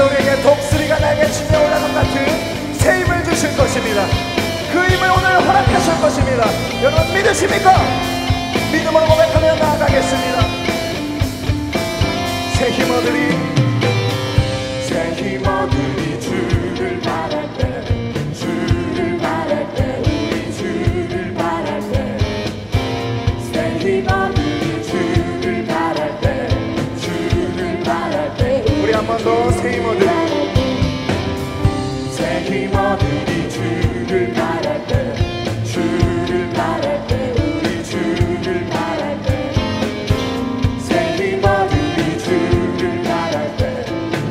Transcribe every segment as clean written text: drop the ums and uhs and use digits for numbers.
우리에게 독수리가 날개 치며 올라간 같은 새 힘을 주실 것입니다. 그 힘을 오늘 허락하실 것입니다. 여러분 믿으십니까? 믿음으로 고백하며 나아가겠습니다. 새 힘 얻으리, 새 힘 얻으리. 주를 바랄 때, 주를 바랄 때, 우리 주를 바랄 때. 새 힘 얻으리. 주를 바랄 때, 주를 바랄 때. 우리 한 번 더 새 힘 얻으리, 새 힘 얻으리. 주를 바랄 때, 주를 바랄 때, 우리 주를 바랄 때. 새 힘 얻으리. 주를 바랄 때,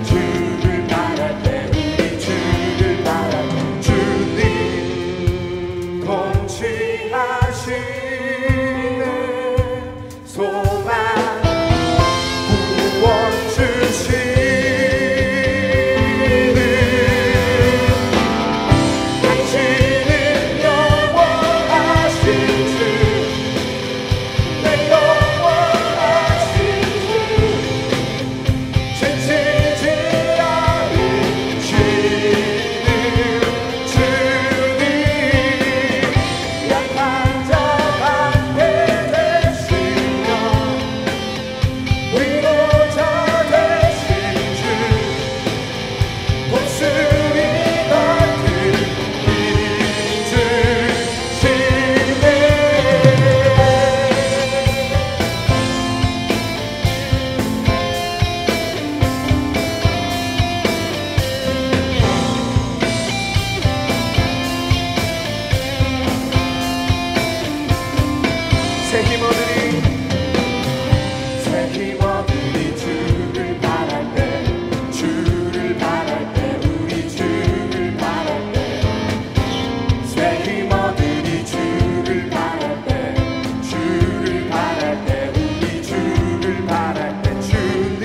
주를 바랄 때, 우리 주를 바랄 때. 주님 통치하시네 소망 구원 주시네. 새 힘 얻으리, 새 힘 얻으리. 주를 바랄 때, 주를 바랄 때, 우리 주를 바랄 때. 새 힘 얻으리. 주를 바랄 때, 주를 바랄 때, 우리 주를 바랄 때. 주님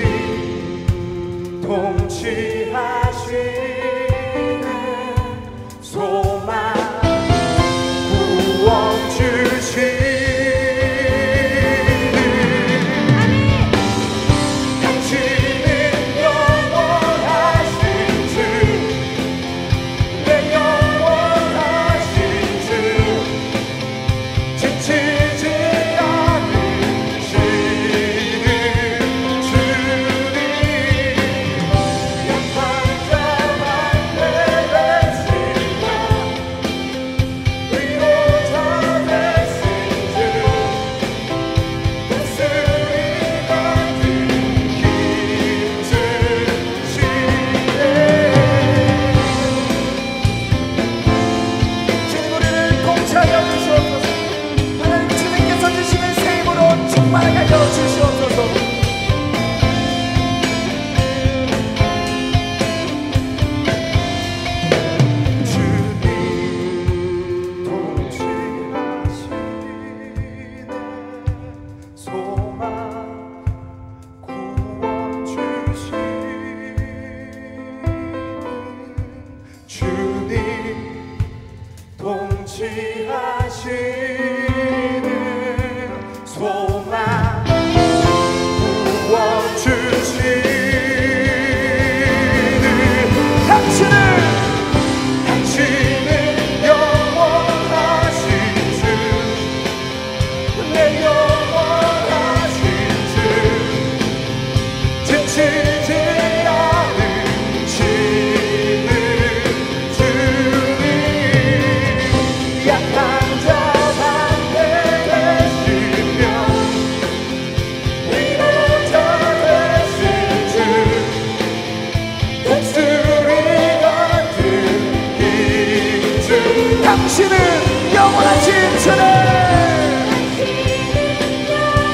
통치하시네 소망 구원 주시네. 당신은 영원하신 주님.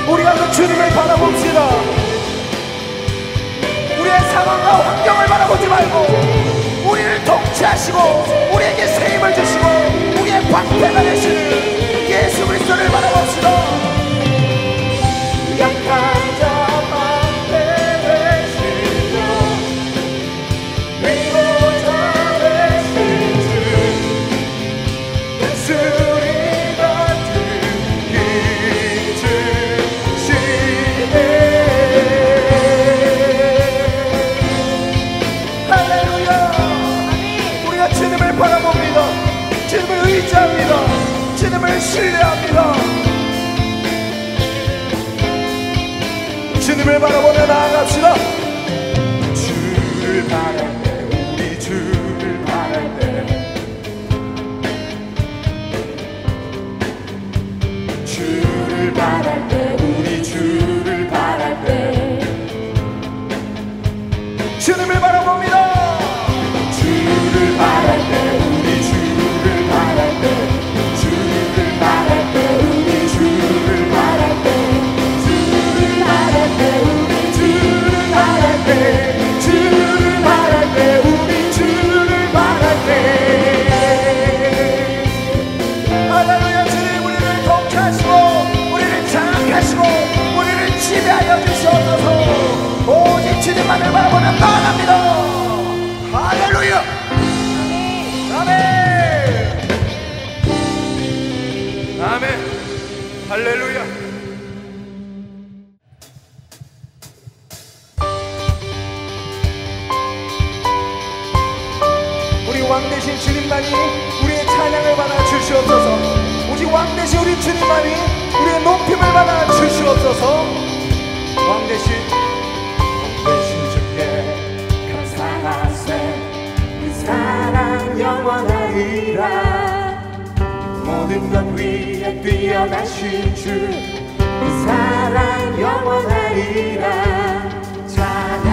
우리가 그 주님을 바라봅시다. 우리의 상황과 환경을 바라보지 말고 우리를 통치하시고 우리에게 새 힘을 주시고 우리의 방패가 되시는 예수 그리스도를 바라봅시다. 약한 자 의지합니다. 주님을 신뢰합니다. 주님을 바라보며 나아갑시다. 주를 바랄 때 우리 주를 바랄 때 주를 바랄 때 우리 주를 바랄 때 주님을 바라봅니다. 주를 바랄 때 우리 주를 바랄 때 주를 바랄 때 우리 주를 바랄 때 주를 바랄 때 우리 주를 바랄 때 주를 바랄 때 우리 주를 바랄 때 할렐루야. 주님 우리를 통치하시고 우리를 장악하시고 우리를 지배하여 주시옵소서. 오직 주님만을 바라보며 나아갑니다. 할렐루야. 아멘. 아멘. 할렐루야. 우리 왕 대신 주님만이 우리의 찬양을 받아 주시옵소서. 오직 왕 대신 우리 주님만이 우리의 높임을 받아 주시옵소서. 왕 대신 주께 감사하세 그 사랑 영원하리라 모든 것 위에 뛰어나신 주 그 사랑 영원하리라 찬양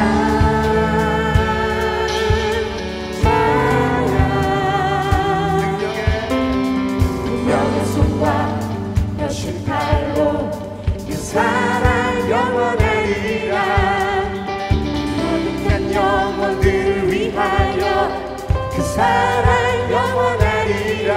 능력의 손과 여신 팔로 그 사랑 영원하리라 모든 영혼들을 위하여 그 사랑 영원하리라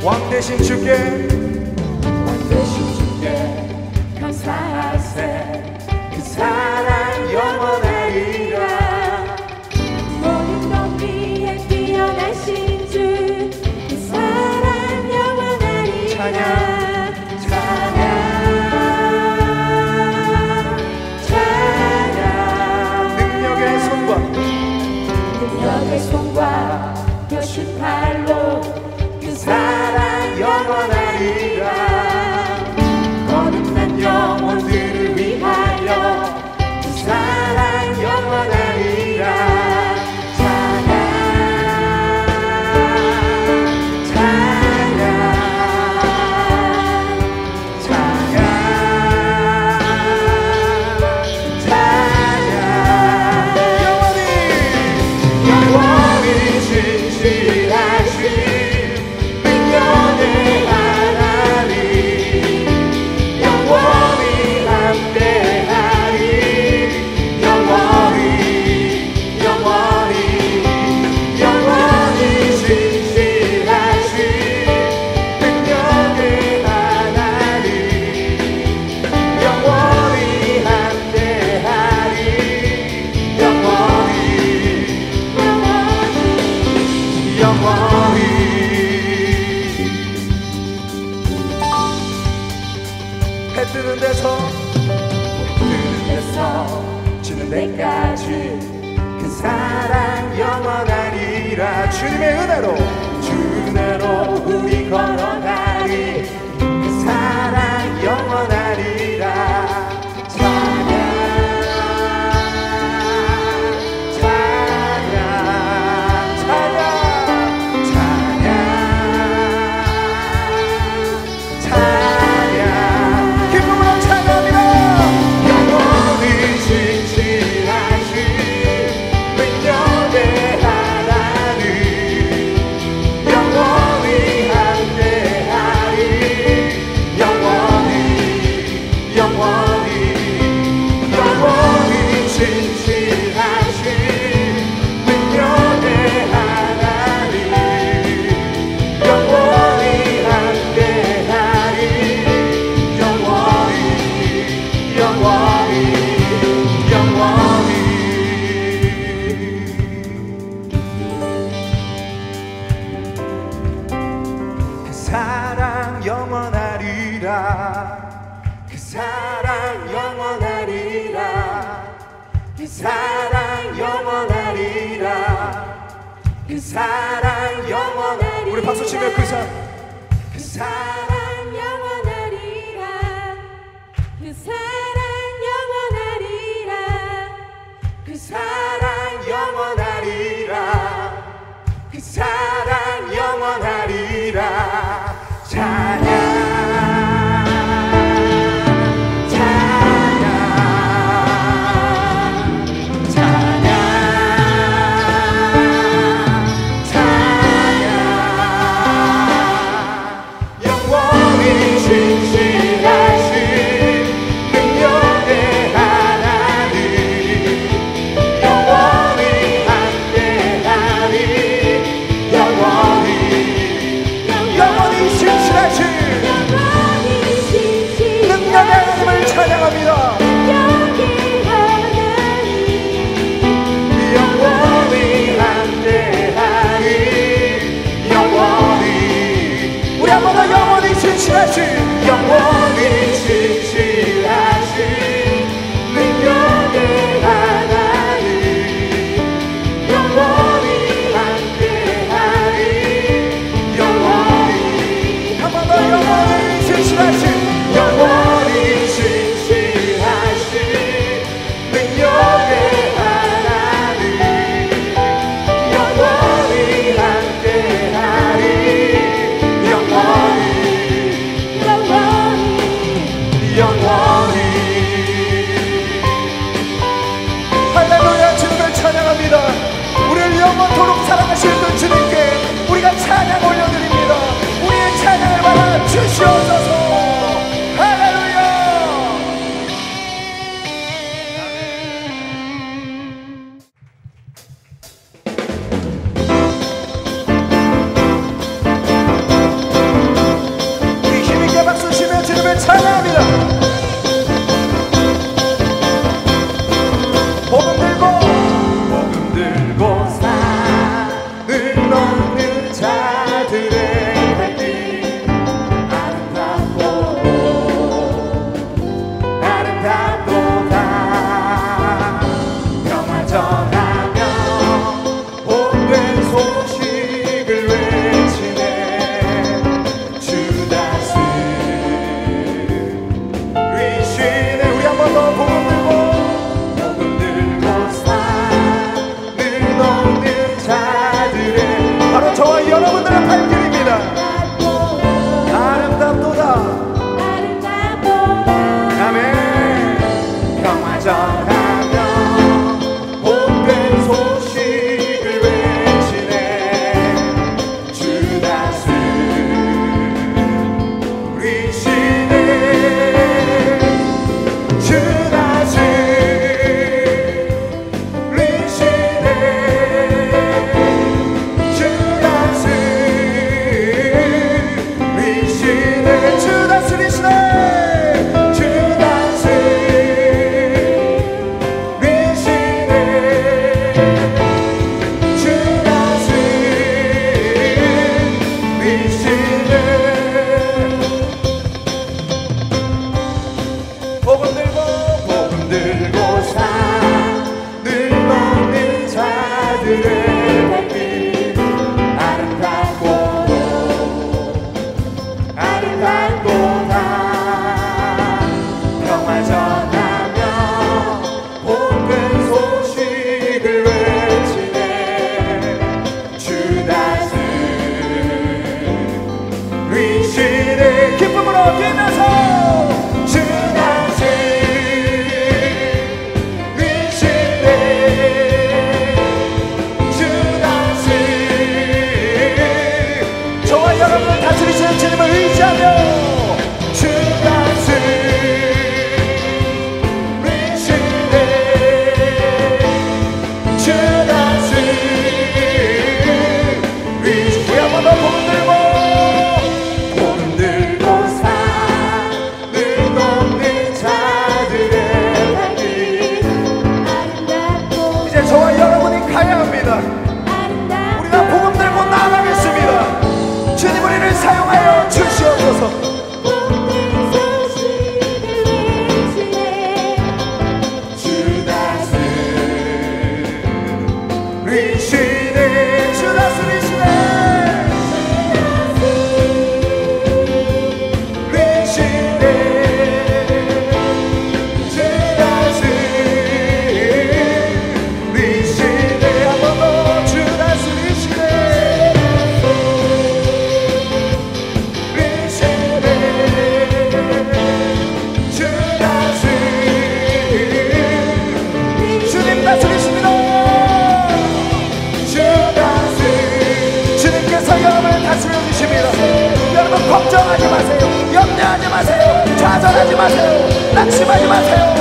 왕 대신 주께 감사하세 그 사랑 영원하리라 모든 것 위에 뛰어나신 주 그 사랑 영원하리라 찬양 능력의 손과 여신 팔로 그 사랑 영원하리라 거듭난 영혼들을 위하여 그 사랑 영원하리라 찬양 영원히 진실하신 능력의 하나님 영원히 함께하리 영원히 진실하신 능력의 하나님 영원히 함께하리 영원히 해 뜨는 데서 지는 데까지 그 사랑 영원하리라 주님의 은혜로 우리 걸어가리 그 사랑 영원하리라 기쁨으로 찬양합니다. 영원히 그 사랑 영원하리라 그 사랑 영원하리라 그 사랑 영원하리라 우리 박수 치며 그 사랑 영원하리라 그 사랑 영원하리라 그 사랑 영원하리라 그 사랑 영원하리라 찬양 영원히 신실하신 능력의 하나님 영원히 함께하리 영원히 한 번 더 영원히 신실하신 능력의 하나님 영원히 함께하리 영원히 할렐루야. 주님을 찬양합니다. 우리를 영원토록 사랑하시는 주님께 우리가 찬양 올려드립니다. 우리의 찬양을 받아 주시옵소서. 할렐루야. 우리 힘있게 박수 치며 주님을 찬양합니다. 복음 들고 산을 넘는 자들의 발길 아름답도다 평화 전하며 복된 소식을 외치네 주 다스리시네 우리 한 번 더 복음 들고 산을 넘는 자들의 바로 저와 여러분들의 발길입니다. 아름답도다. 아멘 평화 전하며 복된 소식을 외치네 주 다스리시네 주 다스리시네 주 다스리시네 좌절하지 마세요. 낙심하지 마세요.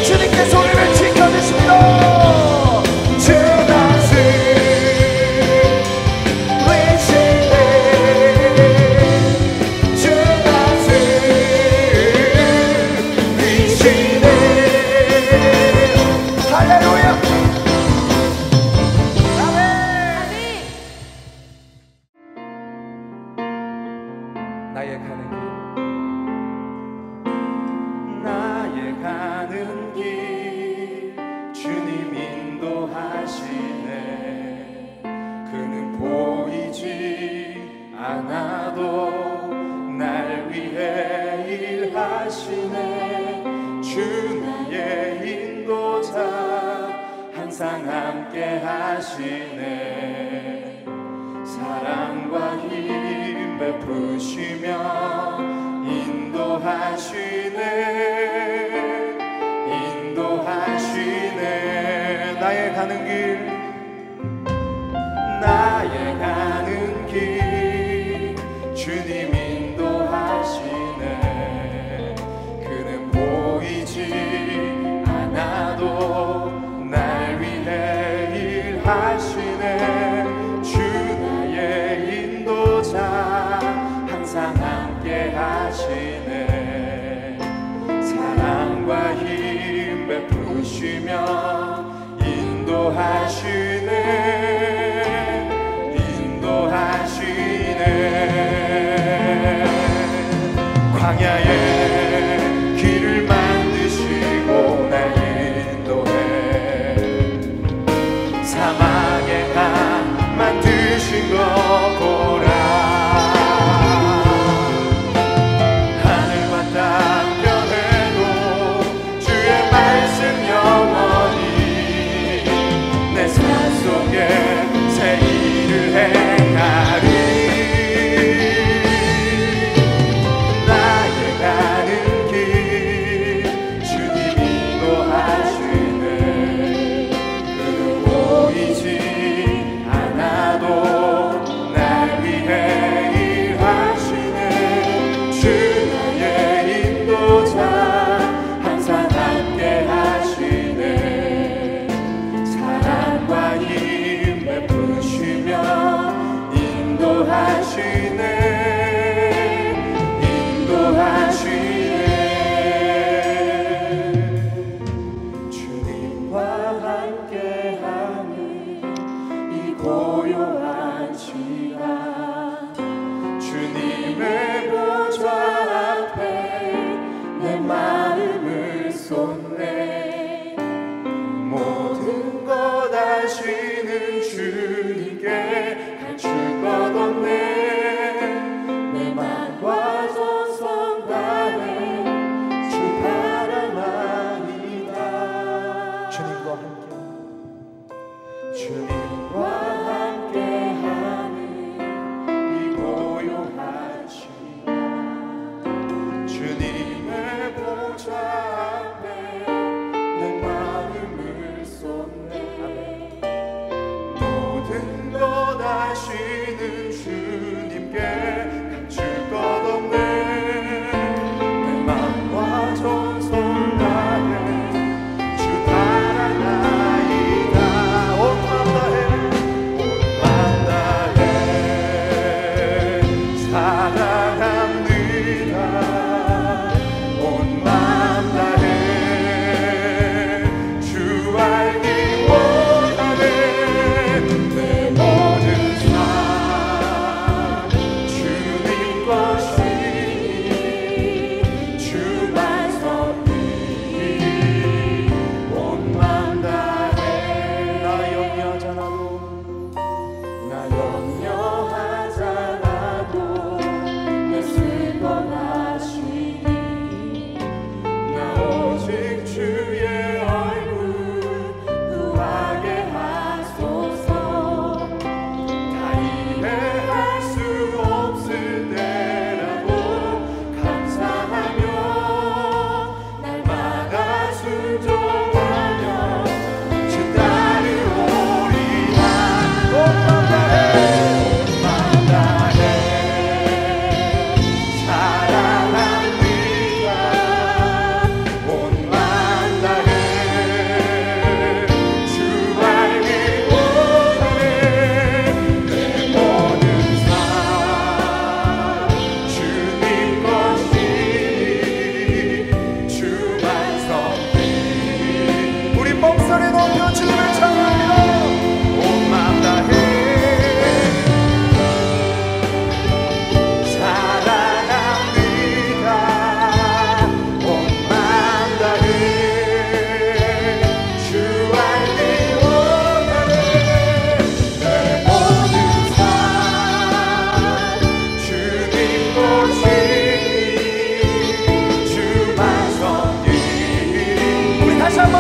주님께서 우리를 지켜주십니다. 주 다스 위시네 주 다스 위시네 할렐루야. 아멘. 나의 가는 길 나의 가는 길 주님 인도하시네. 그는 보이지 않아도 날 위해 일하시네. 주 나의 인도자 항상 함께 하시네. 사랑과 힘 베푸시며 인도하시네. 인도하시네. 나의 가는 길 나의 가는 길 주님 인도하시네. 그는 보이지 않아도 날 위해 일하시네. 주 나의 인도자 항상 함께 하시네. 사랑과 힘 베푸시며 인도하시네. 인도하시네. 광야에 길을 만드시고 날 인도해. 사막에 나 만드신 거 보라. 하늘과 땅 변해도 주의 말씀 영원히 내 삶 속에 새 일을 행하리. 나의 가는 길 주님 인도하시네. 그는 보이지 않아도 날 위해 일하시네. 주 나의 인도자 항상 함께 하시네. 사랑과 힘 베푸시며 인도하시네. 인도하시네. 주님과 함께하는 이 고요한 시간 주님의 보좌 앞에 내 마음을 쏟네. 모든 것 아시는 주님께 감출 것 없네. 내 맘과 전성 다해 주 바라나이다. 주님과 함께 주님과 함께하는 이 고요한 시간 주님의 보좌 앞에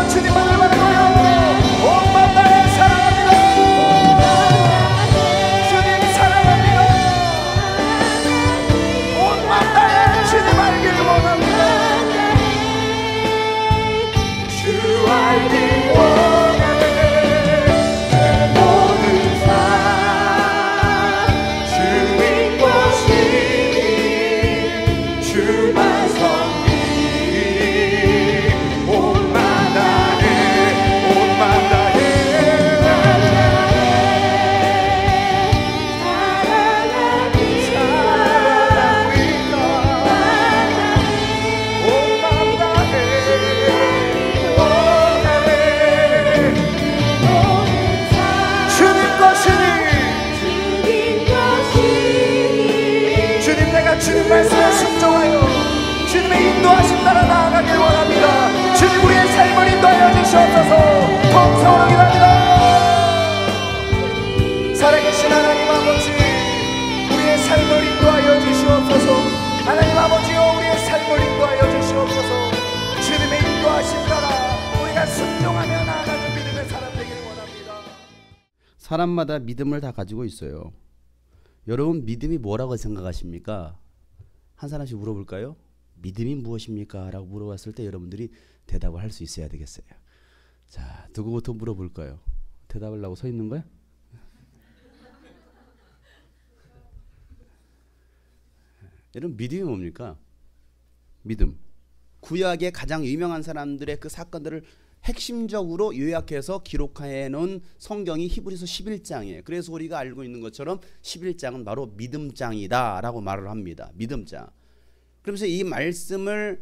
주님만을 바라보며 온 맘 다해 사랑합니다. 주님 사랑합니다. 온 맘 다해 주님 알길 원합니다. 주 알길 원하네. 내 모든 삶 주님 것이니 주만 섬기니 온 맘 다해 온 맘 다해 주님 말씀에 순종하여 주님의 인도하심 따라 나아가길 원합니다. 주님 우리의 삶을 인도하여 주시옵소서. 통성으로 기도합니다. 살아계신 하나님 아버지, 우리의 삶을 인도하여 주시옵소서. 하나님 아버지여, 우리의 삶을 인도하여 주시옵소서. 주님의 인도하심 따라 우리가 순종하며 나아가는 믿음의 사람 되길 원합니다. 사람마다 믿음을 다 가지고 있어요. 여러분 믿음이 뭐라고 생각하십니까? 한 사람씩 물어볼까요? 믿음이 무엇입니까? 라고 물어봤을 때 여러분들이 대답을 할 수 있어야 되겠어요. 자, 누구부터 물어볼까요? 대답을 하고 서 있는 거야? 여러분 믿음이 뭡니까? 믿음. 구약의 가장 유명한 사람들의 그 사건들을 핵심적으로 요약해서 기록해 놓은 성경이 히브리서 11장이에요. 그래서 우리가 알고 있는 것처럼 11장은 바로 믿음장이다 라고 말을 합니다. 믿음장. 그러면서 이 말씀을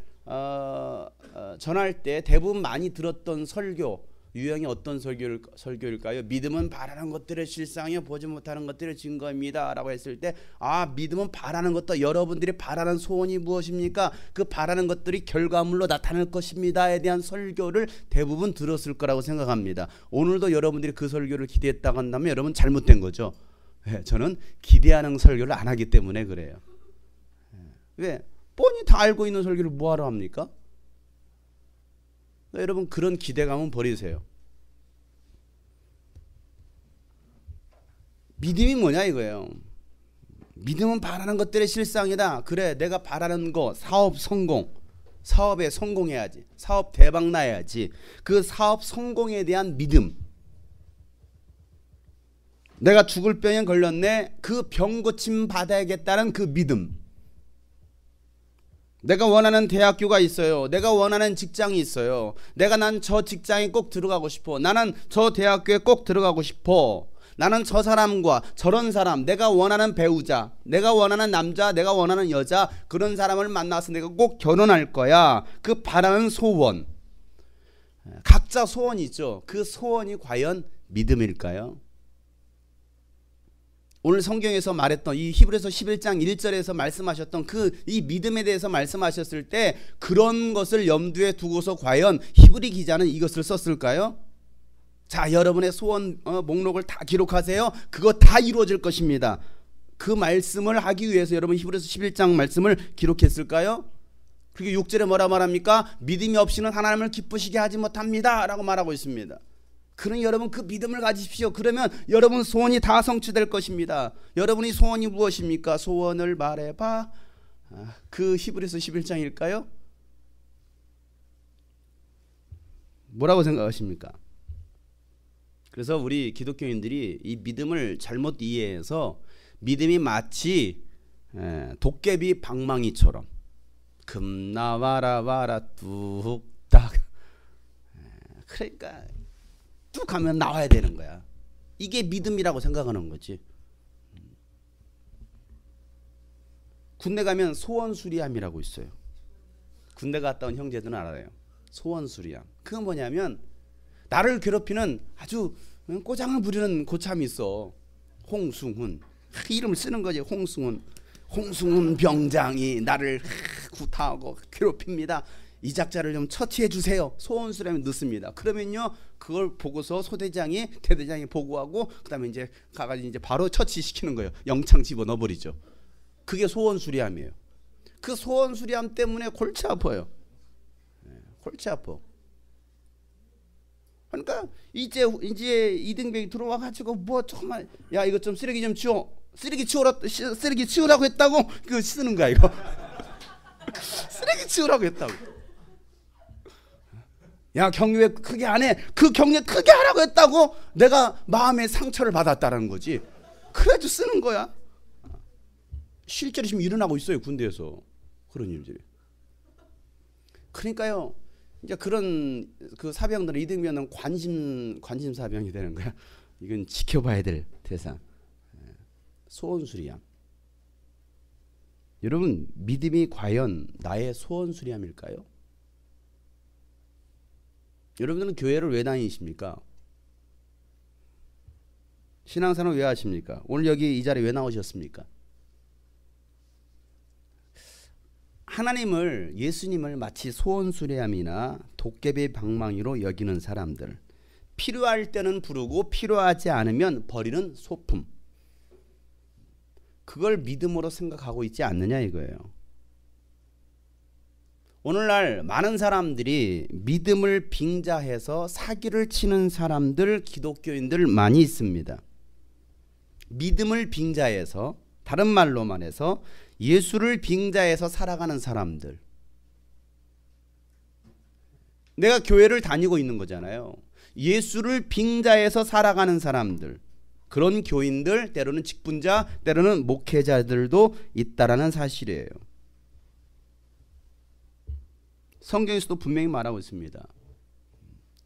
전할 때 대부분 많이 들었던 설교, 유형이 어떤 설교일까요? 믿음은 바라는 것들의 실상이요 보지 못하는 것들의 증거입니다 라고 했을 때, 아, 믿음은 바라는 것도, 여러분들이 바라는 소원이 무엇입니까? 그 바라는 것들이 결과물로 나타날 것입니다에 대한 설교를 대부분 들었을 거라고 생각합니다. 오늘도 여러분들이 그 설교를 기대했다고 한다면 여러분 잘못된 거죠. 저는 기대하는 설교를 안 하기 때문에 그래요. 왜? 뻔히 다 알고 있는 설교를 뭐하러 합니까? 여러분 그런 기대감은 버리세요. 믿음이 뭐냐 이거예요. 믿음은 바라는 것들의 실상이다. 그래, 내가 바라는 거, 사업 성공, 사업에 성공해야지, 사업 대박 나야지. 그 사업 성공에 대한 믿음. 내가 죽을 병에 걸렸네, 그 병 고침 받아야겠다는 그 믿음. 내가 원하는 대학교가 있어요. 내가 원하는 직장이 있어요. 난 저 직장에 꼭 들어가고 싶어. 나는 저 대학교에 꼭 들어가고 싶어. 나는 저 사람과 저런 사람, 내가 원하는 배우자, 내가 원하는 남자, 내가 원하는 여자, 그런 사람을 만나서 내가 꼭 결혼할 거야. 그 바라는 소원. 각자 소원이 있죠. 그 소원이 과연 믿음일까요? 오늘 성경에서 말했던 이 히브리서 11장 1절에서 말씀하셨던 이 믿음에 대해서 말씀하셨을 때 그런 것을 염두에 두고서 과연 히브리 기자는 이것을 썼을까요? 자, 여러분의 소원 목록을 다 기록하세요. 그거 다 이루어질 것입니다. 그 말씀을 하기 위해서 여러분 히브리서 11장 말씀을 기록했을까요? 그리고 6절에 뭐라 말합니까? 믿음이 없이는 하나님을 기쁘시게 하지 못합니다 라고 말하고 있습니다. 그럼 여러분 그 믿음을 가지십시오. 그러면 여러분 소원이 다 성취될 것입니다. 여러분이 소원이 무엇입니까? 소원을 말해봐. 그 히브리서 11장일까요? 뭐라고 생각하십니까? 그래서 우리 기독교인들이 이 믿음을 잘못 이해해서 믿음이 마치 도깨비 방망이처럼 금나와라 와라 뚝딱, 그러니까 뚝 하면 나와야 되는 거야. 이게 믿음이라고 생각하는 거지. 군대 가면 소원수리함이라고 있어요. 군대 갔다 온 형제들은 알아요. 소원수리함. 그건 뭐냐면 나를 괴롭히는 아주 꼬장을 부리는 고참이 있어. 홍승훈. 이름을 쓰는 거지. 홍승훈 병장이 나를 구타하고 괴롭힙니다. 이 작자를 좀 처치해 주세요. 소원수리함이 넣습니다. 그러면요, 그걸 보고서 소대장이 대대장이 보고하고 그다음에 이제 가가지고 이제 바로 처치시키는 거예요. 영창 집어넣어 버리죠. 그게 소원수리함이에요. 그 소원수리함 때문에 골치 아파요. 골치 아파. 그러니까 이제 이등병이 들어와 가지고 뭐 정말 야 이거 좀 쓰레기 좀 치워. 쓰레기 치우라고 했다고 그 쓰는 거야 이거. 쓰레기 치우라고 했다고. 야 경례 크게 안 해. 그 경례 크게 하라고 했다고 내가 마음의 상처를 받았다라는 거지. 그래도 쓰는 거야. 실제로 지금 일어나고 있어요 군대에서 그런 일들이. 그러니까요. 이제 그런 그 사병들은 이등병은 관심 사병이 되는 거야. 이건 지켜봐야 될 대상. 소원수리함. 여러분 믿음이 과연 나의 소원수리함일까요? 여러분들은 교회를 왜 다니십니까? 신앙생활 왜 하십니까? 오늘 여기 이 자리에 왜 나오셨습니까? 하나님을 예수님을 마치 소원수리함이나 도깨비 방망이로 여기는 사람들, 필요할 때는 부르고 필요하지 않으면 버리는 소품, 그걸 믿음으로 생각하고 있지 않느냐 이거예요. 오늘날 많은 사람들이 믿음을 빙자해서 사기를 치는 사람들, 기독교인들 많이 있습니다. 믿음을 빙자해서, 다른 말로 말해서 예수를 빙자해서 살아가는 사람들. 내가 교회를 다니고 있는 거잖아요. 예수를 빙자해서 살아가는 사람들, 그런 교인들, 때로는 직분자, 때로는 목회자들도 있다라는 사실이에요. 성경에서도 분명히 말하고 있습니다.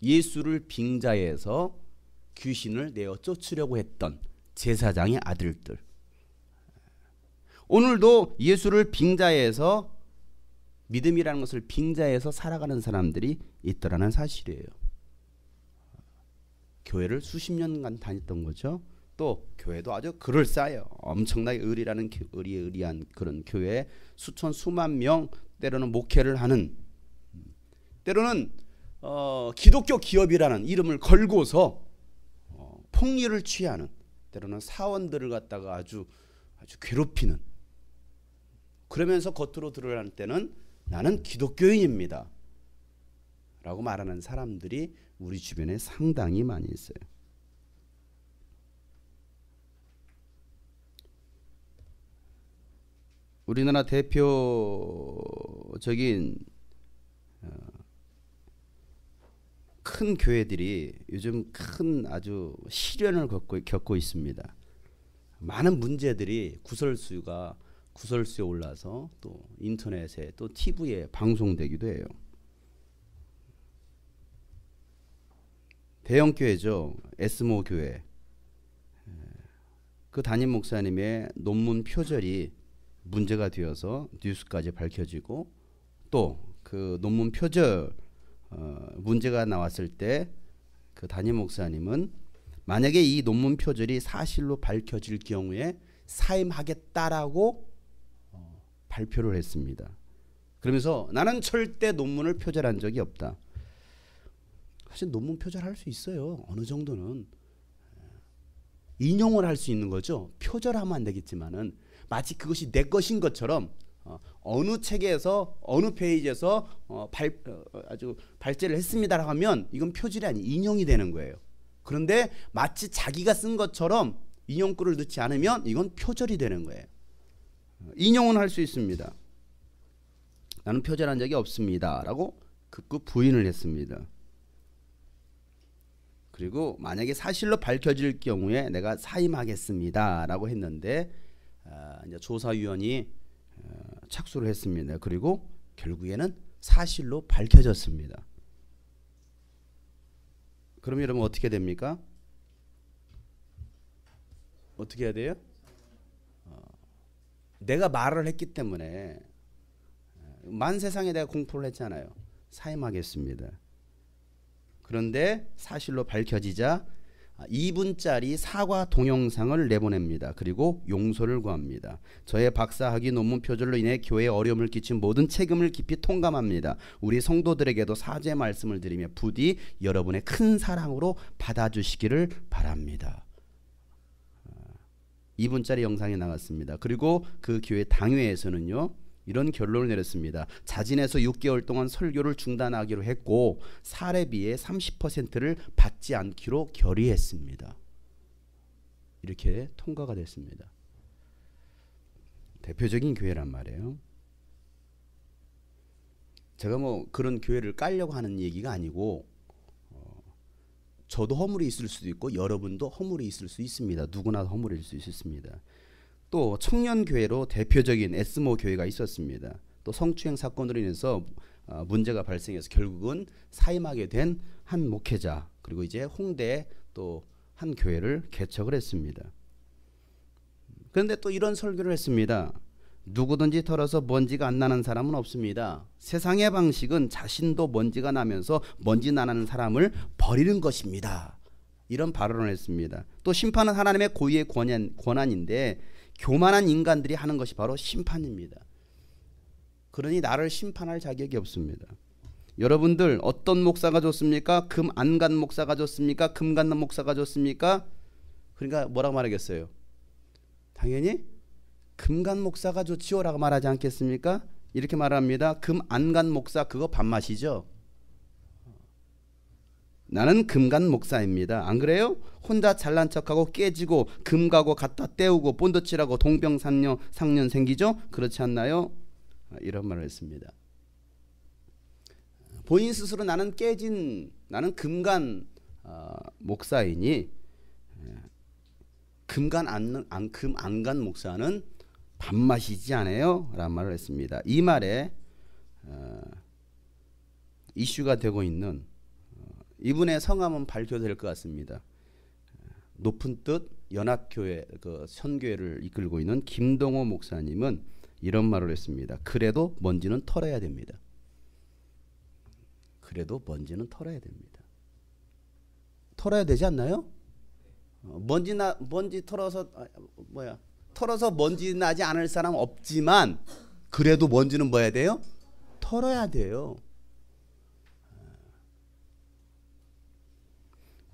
예수를 빙자해서 귀신을 내어 쫓으려고 했던 제사장의 아들들. 오늘도 예수를 빙자해서, 믿음이라는 것을 빙자해서 살아가는 사람들이 있더라는 사실이에요. 교회를 수십 년간 다녔던 거죠. 또 교회도 아주 그럴싸해요. 엄청나게 의리한 그런 교회, 수천 수만 명, 때로는 목회를 하는, 때로는 기독교 기업이라는 이름을 걸고서 폭리를 취하는, 때로는 사원들을 갖다가 아주 괴롭히는, 그러면서 겉으로 드러날 때는 나는 기독교인입니다 라고 말하는 사람들이 우리 주변에 상당히 많이 있어요. 우리나라 대표적인 큰 교회들이 요즘 큰 아주 시련을 겪고 있습니다. 많은 문제들이 구설수에 올라서 또 인터넷에 또 TV에 방송되기도 해요. 대형 교회죠. 에스모 교회. 그 담임 목사님의 논문 표절이 문제가 되어서 뉴스까지 밝혀지고, 또 그 논문 표절 문제가 나왔을 때 그 담임 목사님은 만약에 이 논문 표절이 사실로 밝혀질 경우에 사임하겠다라고 발표를 했습니다. 그러면서 나는 절대 논문을 표절한 적이 없다. 사실 논문 표절할 수 있어요. 어느 정도는 인용을 할 수 있는 거죠. 표절하면 안 되겠지만은 마치 그것이 내 것인 것처럼 어느 책에서 어느 페이지에서 아주 발제를 했습니다라고 하면 이건 표절이 아니 인용이 되는 거예요. 그런데 마치 자기가 쓴 것처럼 인용글을 넣지 않으면 이건 표절이 되는 거예요. 인용은 할 수 있습니다. 나는 표절한 적이 없습니다 라고 극구 부인을 했습니다. 그리고 만약에 사실로 밝혀질 경우에 내가 사임하겠습니다 라고 했는데 이제 조사위원이 착수를 했습니다. 그리고 결국에는 사실로 밝혀졌습니다. 그럼 여러분 어떻게 됩니까? 어떻게 해야 돼요? 내가 말을 했기 때문에 만세상에 내가 공포를 했잖아요. 사임하겠습니다. 그런데 사실로 밝혀지자 2분짜리 사과 동영상을 내보냅니다. 그리고 용서를 구합니다. 저의 박사학위 논문 표절로 인해 교회에 어려움을 끼친 모든 책임을 깊이 통감합니다. 우리 성도들에게도 사죄의 말씀을 드리며 부디 여러분의 큰 사랑으로 받아주시기를 바랍니다. 2분짜리 영상이 나갔습니다. 그리고 그 교회 당회에서는요, 이런 결론을 내렸습니다. 자진해서 6개월 동안 설교를 중단하기로 했고 사례비의 30%를 받지 않기로 결의했습니다. 이렇게 통과가 됐습니다. 대표적인 교회란 말이에요. 제가 뭐 그런 교회를 깔려고 하는 얘기가 아니고 저도 허물이 있을 수도 있고 여러분도 허물이 있을 수 있습니다. 누구나 허물일 수 있습니다. 또 청년교회로 대표적인 에스모 교회가 있었습니다. 또 성추행 사건으로 인해서 문제가 발생해서 결국은 사임하게 된 한 목회자, 그리고 이제 홍대에 또 한 교회를 개척을 했습니다. 그런데 또 이런 설교를 했습니다. 누구든지 털어서 먼지가 안 나는 사람은 없습니다. 세상의 방식은 자신도 먼지가 나면서 먼지 나는 사람을 버리는 것입니다. 이런 발언을 했습니다. 또 심판은 하나님의 고유의 권한인데 교만한 인간들이 하는 것이 바로 심판입니다. 그러니 나를 심판할 자격이 없습니다. 여러분들 어떤 목사가 좋습니까? 금 안 간 목사가 좋습니까? 금 갖는 목사가 좋습니까? 그러니까 뭐라고 말하겠어요? 당연히 금 간 목사가 좋지요 라고 말하지 않겠습니까? 이렇게 말합니다. 금 안 간 목사 그거 밥맛이죠. 나는 금 간 목사입니다. 안 그래요? 혼자 잘난 척하고 깨지고 금 가고 갖다 떼우고 본드칠하고 동병상련 생기죠? 그렇지 않나요? 이런 말을 했습니다. 본인 스스로 나는 금간 목사이니 금 안 간 목사는 밥맛이지 않아요? 라는 말을 했습니다. 이 말에 이슈가 되고 있는 이분의 성함은 발표될 것 같습니다. 높은 뜻 연합교회 그 선교회를 이끌고 있는 김동호 목사님은 이런 말을 했습니다. 그래도 먼지는 털어야 됩니다. 그래도 먼지는 털어야 됩니다. 털어야 되지 않나요? 먼지 털어서 털어서 먼지 나지 않을 사람 없지만 그래도 먼지는 뭐 해야 돼요? 털어야 돼요.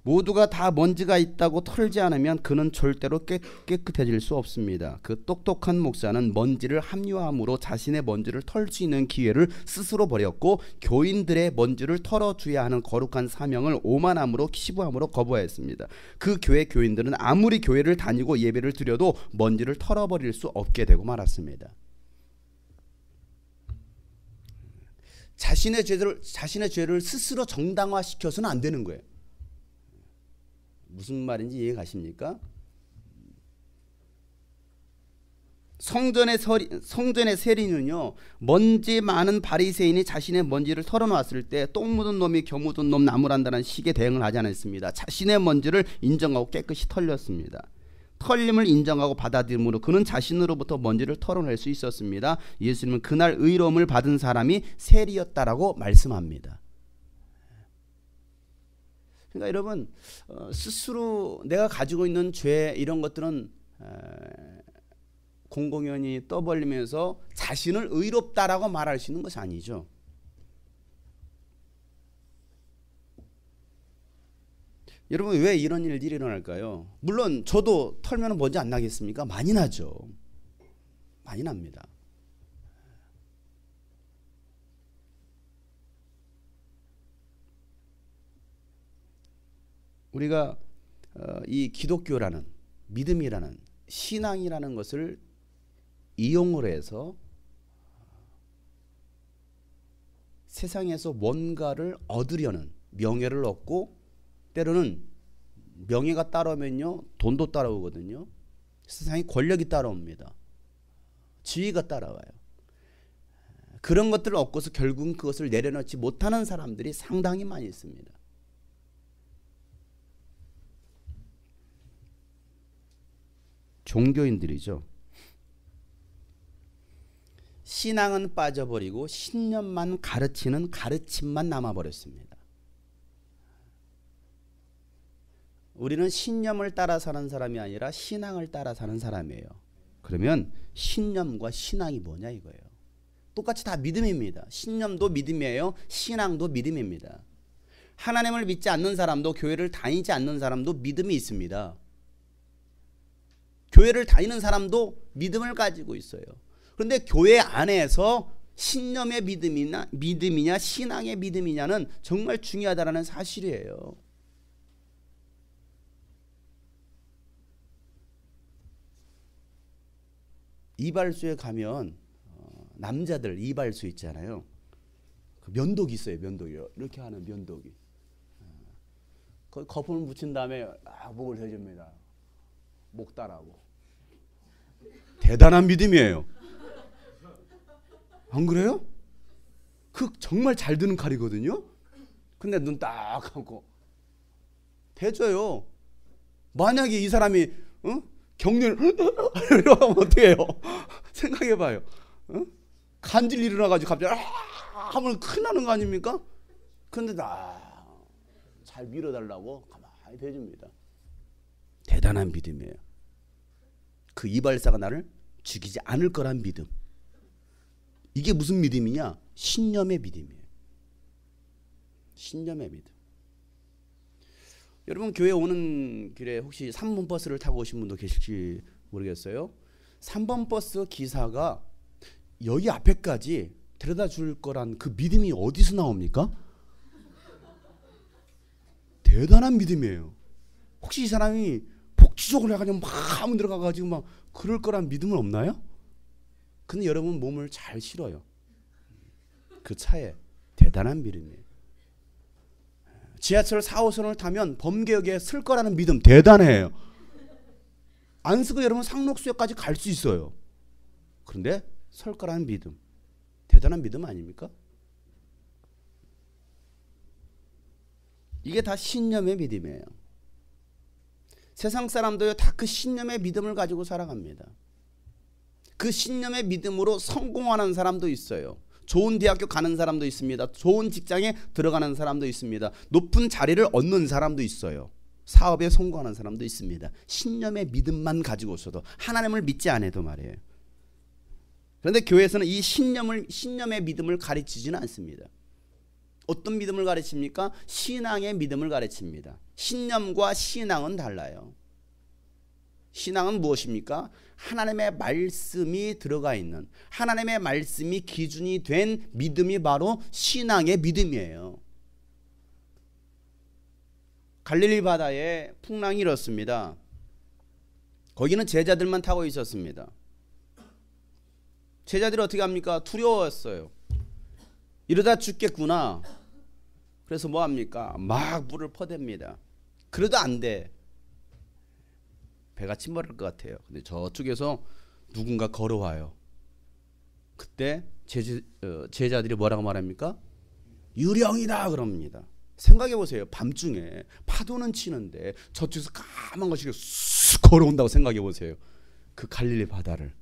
모두가 다 먼지가 있다고 털지 않으면 그는 절대로 깨끗해질 수 없습니다. 그 똑똑한 목사는 먼지를 합류함으로 자신의 먼지를 털 수 있는 기회를 스스로 버렸고 교인들의 먼지를 털어줘야 하는 거룩한 사명을 오만함으로 치부함으로 거부하였습니다. 그 교회 교인들은 아무리 교회를 다니고 예배를 드려도 먼지를 털어버릴 수 없게 되고 말았습니다. 자신의 죄를 스스로 정당화시켜서는 안 되는 거예요. 무슨 말인지 이해 가십니까? 성전의 세리는요, 먼지 많은 바리새인이 자신의 먼지를 털어놓았을 때 똥 묻은 놈이 겨 묻은 놈 나무란다는 식의 대응을 하지 않았습니다. 자신의 먼지를 인정하고 깨끗이 털렸습니다. 털림을 인정하고 받아들임으로 그는 자신으로부터 먼지를 털어낼 수 있었습니다. 예수님은 그날 의로움을 받은 사람이 세리였다라고 말씀합니다. 그러니까 여러분 스스로 내가 가지고 있는 죄 이런 것들은 공공연히 떠벌리면서 자신을 의롭다라고 말할 수 있는 것이 아니죠. 여러분 왜 이런 일들이 일어날까요? 물론 저도 털면 먼지 안 나겠습니까? 많이 나죠. 많이 납니다. 우리가 이 기독교라는 믿음이라는 신앙이라는 것을 이용을 해서 세상에서 뭔가를 얻으려는 명예를 얻고 때로는 명예가 따라오면요 돈도 따라오거든요. 세상에 권력이 따라옵니다. 지위가 따라와요. 그런 것들을 얻고서 결국은 그것을 내려놓지 못하는 사람들이 상당히 많이 있습니다. 종교인들이죠. 신앙은 빠져버리고 신념만 가르치는 가르침만 남아버렸습니다. 우리는 신념을 따라 사는 사람이 아니라 신앙을 따라 사는 사람이에요. 그러면 신념과 신앙이 뭐냐 이거예요. 똑같이 다 믿음입니다. 신념도 믿음이에요. 신앙도 믿음입니다. 하나님을 믿지 않는 사람도 교회를 다니지 않는 사람도 믿음이 있습니다. 교회를 다니는 사람도 믿음을 가지고 있어요. 그런데 교회 안에서 신념의 믿음이냐 신앙의 믿음이냐는 정말 중요하다는 사실이에요. 이발소에 가면 남자들 이발소 있잖아요. 그 면도기 있어요. 면도기요. 이렇게 하는 면도기. 거기 거품을 묻힌 다음에 목을 해줍니다. 목 따라고. 대단한 믿음이에요. 안 그래요? 그 정말 잘 드는 칼이거든요. 근데 눈 딱 감고 대줘요. 만약에 이 사람이 경련 이러면 어떻게 해요? 생각해봐요. 간질 일어나가지고 갑자기 하면 큰일 나는 거 아닙니까? 근데 잘 밀어달라고 가만히 대줍니다. 대단한 믿음이에요. 그 이발사가 나를 죽이지 않을 거란 믿음. 이게 무슨 믿음이냐? 신념의 믿음이에요. 신념의 믿음. 여러분 교회 오는 길에 혹시 3번 버스를 타고 오신 분도 계실지 모르겠어요. 3번 버스 기사가 여기 앞에까지 데려다 줄 거란 그 믿음이 어디서 나옵니까? 대단한 믿음이에요. 혹시 이 사람이 복지적으로 해가지고 막 하면 들어가가지고 막 그럴 거란 믿음은 없나요? 근데 여러분 몸을 잘 실어요. 그 차에. 대단한 믿음이에요. 지하철 4호선을 타면 범계역에 쓸 거라는 믿음 대단해요. 안 쓰고 여러분 상록수역까지 갈 수 있어요. 그런데 설 거라는 믿음 대단한 믿음 아닙니까? 이게 다 신념의 믿음이에요. 세상 사람도요 다 그 신념의 믿음을 가지고 살아갑니다. 그 신념의 믿음으로 성공하는 사람도 있어요. 좋은 대학교 가는 사람도 있습니다. 좋은 직장에 들어가는 사람도 있습니다. 높은 자리를 얻는 사람도 있어요. 사업에 성공하는 사람도 있습니다. 신념의 믿음만 가지고 있어도 하나님을 믿지 않아도 말이에요. 그런데 교회에서는 이 신념의 믿음을 가르치지는 않습니다. 어떤 믿음을 가르칩니까? 신앙의 믿음을 가르칩니다. 신념과 신앙은 달라요. 신앙은 무엇입니까? 하나님의 말씀이 들어가 있는 하나님의 말씀이 기준이 된 믿음이 바로 신앙의 믿음이에요. 갈릴리 바다에 풍랑이 일었습니다. 거기는 제자들만 타고 있었습니다. 제자들이 어떻게 합니까? 두려웠어요. 이러다 죽겠구나. 그래서 뭐 합니까? 막 물을 퍼댑니다. 그래도 안 돼. 배가 침몰할 것 같아요. 근데 저쪽에서 누군가 걸어와요. 그때 제자들이 뭐라고 말합니까? 유령이다 그럽니다. 생각해 보세요. 밤중에 파도는 치는데 저쪽에서 까만 것이 쑥 걸어온다고 생각해 보세요. 그 갈릴리 바다를.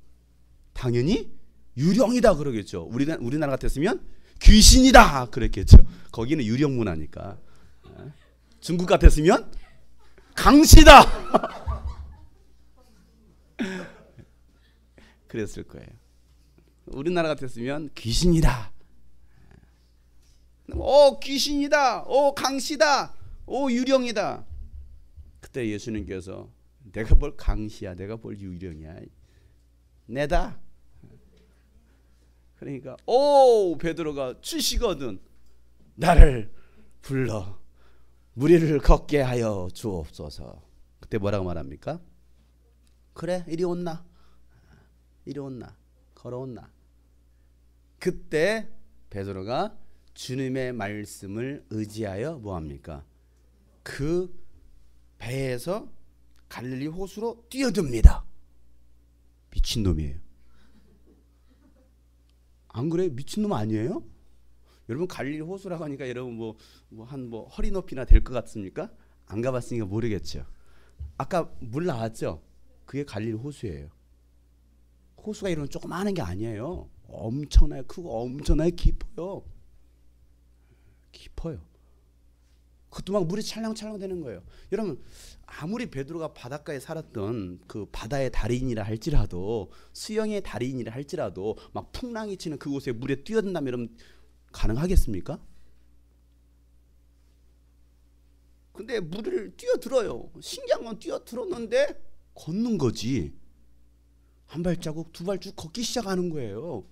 당연히 유령이다 그러겠죠. 우리나라 같았으면 귀신이다 그랬겠죠. 거기는 유령 문화니까. 중국 같았으면 강시다 그랬을 거예요. 우리나라 같았으면 귀신이다. 귀신이다. 강시다. 유령이다. 그때 예수님께서 내가 뭘 강시야. 내가 뭘 유령이야. 내다. 그러니까 베드로가 주시거든 나를 불러 무리를 걷게 하여 주옵소서. 그때 뭐라고 말합니까? 그래 이리 온나. 이리 온나. 걸어온나. 그때 베드로가 주님의 말씀을 의지하여 뭐합니까? 그 배에서 갈릴리 호수로 뛰어듭니다. 미친놈이에요. 안 그래요? 미친놈 아니에요? 여러분 갈릴리 호수라고 하니까 여러분 한 허리 높이나 될 것 같습니까? 안 가봤으니까 모르겠죠. 아까 물 나왔죠? 그게 갈릴리 호수예요. 호수가 이런 조그마한 게 아니에요. 엄청나게 크고 엄청나게 깊어요. 깊어요. 그것도 막 물이 찰랑찰랑 되는 거예요. 여러분 아무리 베드로가 바닷가에 살았던 그 바다의 달인이라 할지라도 수영의 달인이라 할지라도 막 풍랑이 치는 그곳에 물에 뛰어든다면 여러분 가능하겠습니까? 근데 물을 뛰어들어요. 신기한 건 뛰어들었는데 걷는 거지. 한 발자국 두 발자국 걷기 시작하는 거예요.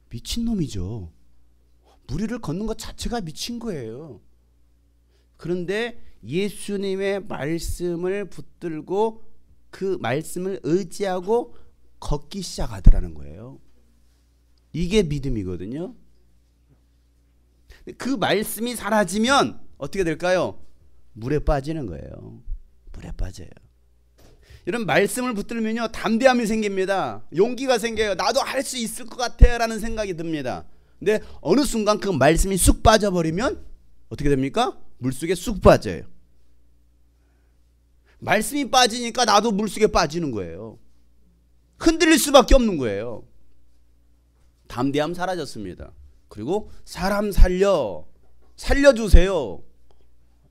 미친놈이죠. 무리를 걷는 것 자체가 미친 거예요. 그런데 예수님의 말씀을 붙들고 그 말씀을 의지하고 걷기 시작하더라는 거예요. 이게 믿음이거든요. 그 말씀이 사라지면 어떻게 될까요? 물에 빠지는 거예요. 물에 빠져요. 이런 말씀을 붙들면요, 담대함이 생깁니다. 용기가 생겨요. 나도 할 수 있을 것 같아 라는 생각이 듭니다. 근데 어느 순간 그 말씀이 쑥 빠져버리면 어떻게 됩니까? 물속에 쑥 빠져요. 말씀이 빠지니까 나도 물속에 빠지는 거예요. 흔들릴 수밖에 없는 거예요. 담대함 사라졌습니다. 그리고 사람 살려주세요.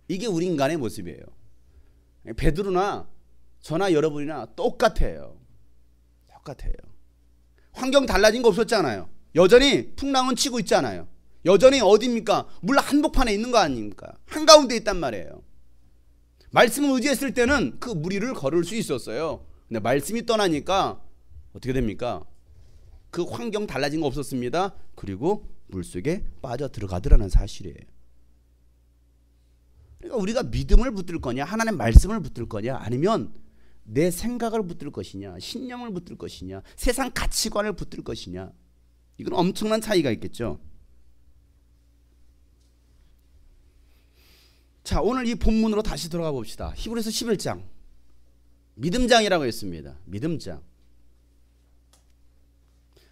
이게 우리 인간의 모습이에요. 베드로나 저나 여러분이나 똑같아요. 똑같아요. 환경 달라진 거 없었잖아요. 여전히 풍랑은 치고 있잖아요. 여전히 어디입니까? 물 한복판에 있는 거 아닙니까? 한가운데 있단 말이에요. 말씀을 의지했을 때는 그 무리를 걸을 수 있었어요. 근데 말씀이 떠나니까 어떻게 됩니까? 그 환경 달라진 거 없었습니다. 그리고 물속에 빠져 들어가더라는 사실이에요. 그러니까 우리가 믿음을 붙들 거냐, 하나님의 말씀을 붙들 거냐, 아니면 내 생각을 붙들 것이냐, 신념을 붙들 것이냐, 세상 가치관을 붙들 것이냐, 이건 엄청난 차이가 있겠죠. 자, 오늘 이 본문으로 다시 돌아가 봅시다. 히브리서 11장 믿음장이라고 했습니다. 믿음장.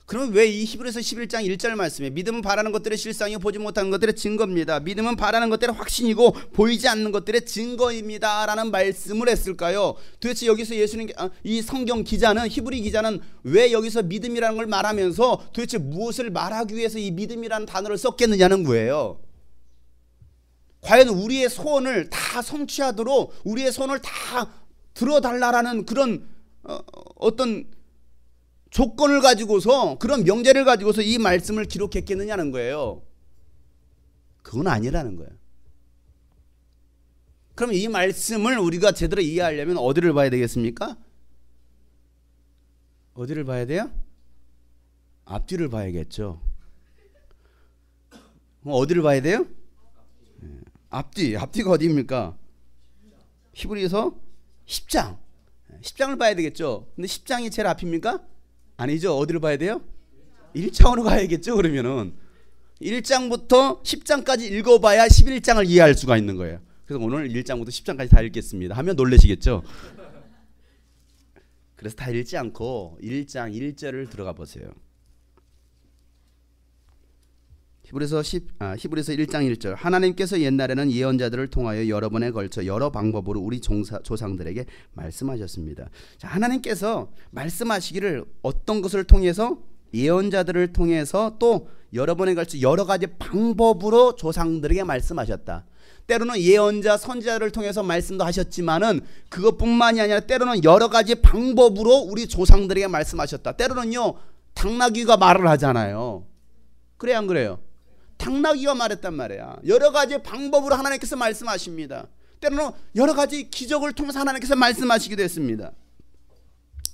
그러면 왜 이 히브리서 11장 1절 말씀에 믿음은 바라는 것들의 실상이요 보지 못하는 것들의 증거입니다. 믿음은 바라는 것들의 확신이고 보이지 않는 것들의 증거입니다 라는 말씀을 했을까요? 도대체 여기서 예수님, 이 성경 기자는, 히브리 기자는 왜 여기서 믿음이라는 걸 말하면서 도대체 무엇을 말하기 위해서 이 믿음이라는 단어를 썼겠느냐는 거예요. 과연 우리의 소원을 다 성취하도록 우리의 소원을 다 들어달라라는 그런 어떤 조건을 가지고서, 그런 명제를 가지고서 이 말씀을 기록했겠느냐는 거예요. 그건 아니라는 거예요. 그럼 이 말씀을 우리가 제대로 이해하려면 어디를 봐야 되겠습니까? 어디를 봐야 돼요? 앞뒤를 봐야겠죠. 어디를 봐야 돼요? 앞뒤가 어디입니까? 히브리서 10장. 10장을 봐야 되겠죠. 근데 10장이 제일 앞입니까? 아니죠. 어디를 봐야 돼요? 1장으로 가야겠죠. 그러면은 1장부터 10장까지 읽어봐야 11장을 이해할 수가 있는 거예요. 그래서 오늘 1장부터 10장까지 다 읽겠습니다 하면 놀라시겠죠. 그래서 다 읽지 않고 1장 1절을 들어가 보세요. 히브리서 1장 1절. 하나님께서 옛날에는 예언자들을 통하여 여러 번에 걸쳐 여러 방법으로 우리 조상들에게 말씀하셨습니다. 자, 하나님께서 말씀하시기를 어떤 것을 통해서? 예언자들을 통해서 또 여러 번에 걸쳐 여러 가지 방법으로 조상들에게 말씀하셨다. 때로는 예언자, 선지자를 통해서 말씀도 하셨지만은 그것뿐만이 아니라 때로는 여러 가지 방법으로 우리 조상들에게 말씀하셨다. 때로는요, 당나귀가 말을 하잖아요. 그래 안 그래요? 당나귀가 말했단 말이야. 여러 가지 방법으로 하나님께서 말씀하십니다. 때로는 여러 가지 기적을 통해서 하나님께서 말씀하시기도 했습니다.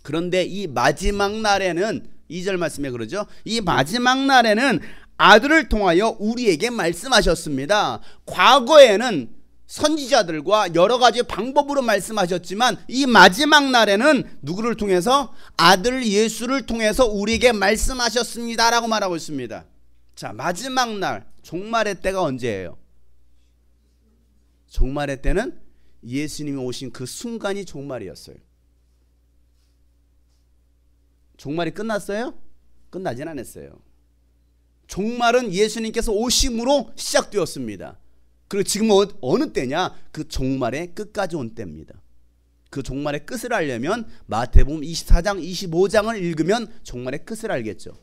그런데 이 마지막 날에는 2절 말씀에 그러죠. 이 마지막 날에는 아들을 통하여 우리에게 말씀하셨습니다. 과거에는 선지자들과 여러 가지 방법으로 말씀하셨지만 이 마지막 날에는 누구를 통해서? 아들 예수를 통해서 우리에게 말씀하셨습니다 라고 말하고 있습니다. 자, 마지막 날, 종말의 때가 언제예요? 종말의 때는 예수님이 오신 그 순간이 종말이었어요. 종말이 끝났어요? 끝나진 않았어요. 종말은 예수님께서 오심으로 시작되었습니다. 그리고 지금 어느 때냐? 그 종말의 끝까지 온 때입니다. 그 종말의 끝을 알려면 마태복음 24장, 25장을 읽으면 종말의 끝을 알겠죠.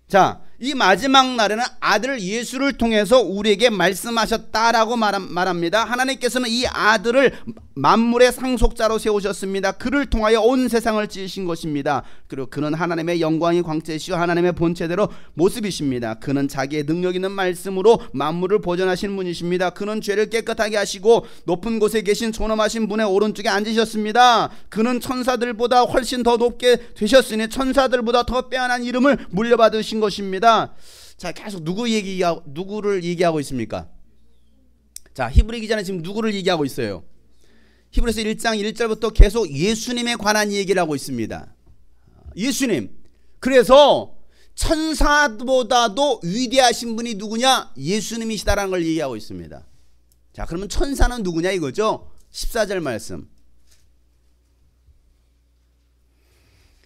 자, 이 마지막 날에는 아들 예수를 통해서 우리에게 말씀하셨다라고 말합니다. 하나님께서는 이 아들을 만물의 상속자로 세우셨습니다. 그를 통하여 온 세상을 지으신 것입니다. 그리고 그는 하나님의 영광이 광채시요 하나님의 본체대로 모습이십니다. 그는 자기의 능력 있는 말씀으로 만물을 보존하신 분이십니다. 그는 죄를 깨끗하게 하시고 높은 곳에 계신 존엄하신 분의 오른쪽에 앉으셨습니다. 그는 천사들보다 훨씬 더 높게 되셨으니 천사들보다 더 빼어난 이름을 물려받으신 것입니다. 자, 계속 누구를 얘기하고 있습니까? 자, 히브리 기자는 지금 누구를 얘기하고 있어요? 히브리서 1장 1절부터 계속 예수님에 관한 얘기를 하고 있습니다. 예수님. 그래서 천사보다도 위대하신 분이 누구냐? 예수님이시다라는 걸 얘기하고 있습니다. 자, 그러면 천사는 누구냐 이거죠? 14절 말씀.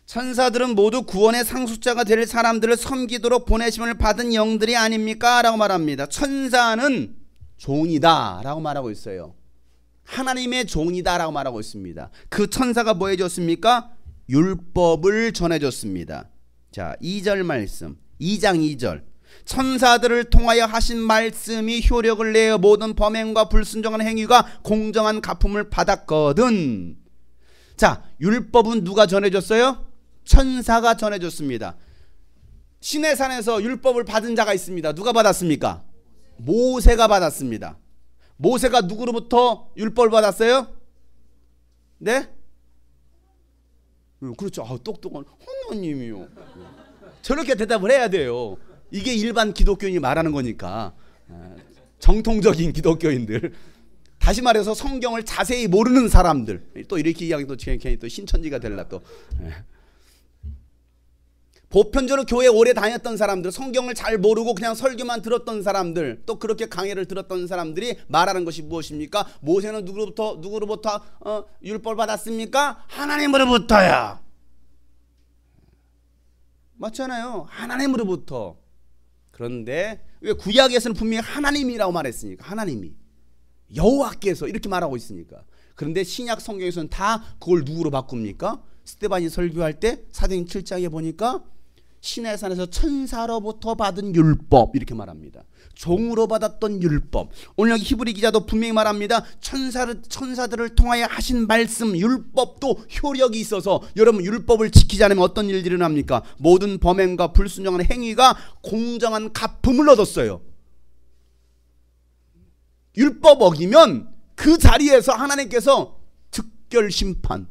천사들은 모두 구원의 상속자가 될 사람들을 섬기도록 보내심을 받은 영들이 아닙니까? 라고 말합니다. 천사는 종이다 라고 말하고 있어요. 하나님의 종이다 라고 말하고 있습니다. 그 천사가 뭐 해줬습니까? 율법을 전해줬습니다. 자, 2절 말씀, 2장 2절. 천사들을 통하여 하신 말씀이 효력을 내어 모든 범행과 불순종한 행위가 공정한 갚음을 받았거든. 자, 율법은 누가 전해줬어요? 천사가 전해줬습니다. 시내산에서 율법을 받은 자가 있습니다. 누가 받았습니까? 모세가 받았습니다. 모세가 누구로부터 율법을 받았어요? 네? 그렇죠. 똑똑한 하나님이요. 저렇게 대답을 해야 돼요. 이게 일반 기독교인이 말하는 거니까. 정통적인 기독교인들. 다시 말해서 성경을 자세히 모르는 사람들. 또 이렇게 이야기 또 괜히 또 신천지가 될라 또. 보편적으로 교회 오래 다녔던 사람들, 성경을 잘 모르고 그냥 설교만 들었던 사람들, 또 그렇게 강해를 들었던 사람들이 말하는 것이 무엇입니까? 모세는 누구로부터 율법을 받았습니까? 하나님으로부터야. 맞잖아요. 하나님으로부터. 그런데 왜 구약에서는 분명히 하나님이라고 말했으니까. 하나님이 여호와께서 이렇게 말하고 있으니까. 그런데 신약 성경에서는 다 그걸 누구로 바꿉니까? 스데반이 설교할 때 사도행 7장에 보니까 시내산에서 천사로부터 받은 율법 이렇게 말합니다. 종으로 받았던 율법. 오늘 여기 히브리 기자도 분명히 말합니다. 천사들을 통하여 하신 말씀 율법도 효력이 있어서 여러분 율법을 지키지 않으면 어떤 일들이 일어납니까? 모든 범행과 불순종한 행위가 공정한 갚음을 얻었어요. 율법 어기면 그 자리에서 하나님께서 특별 심판.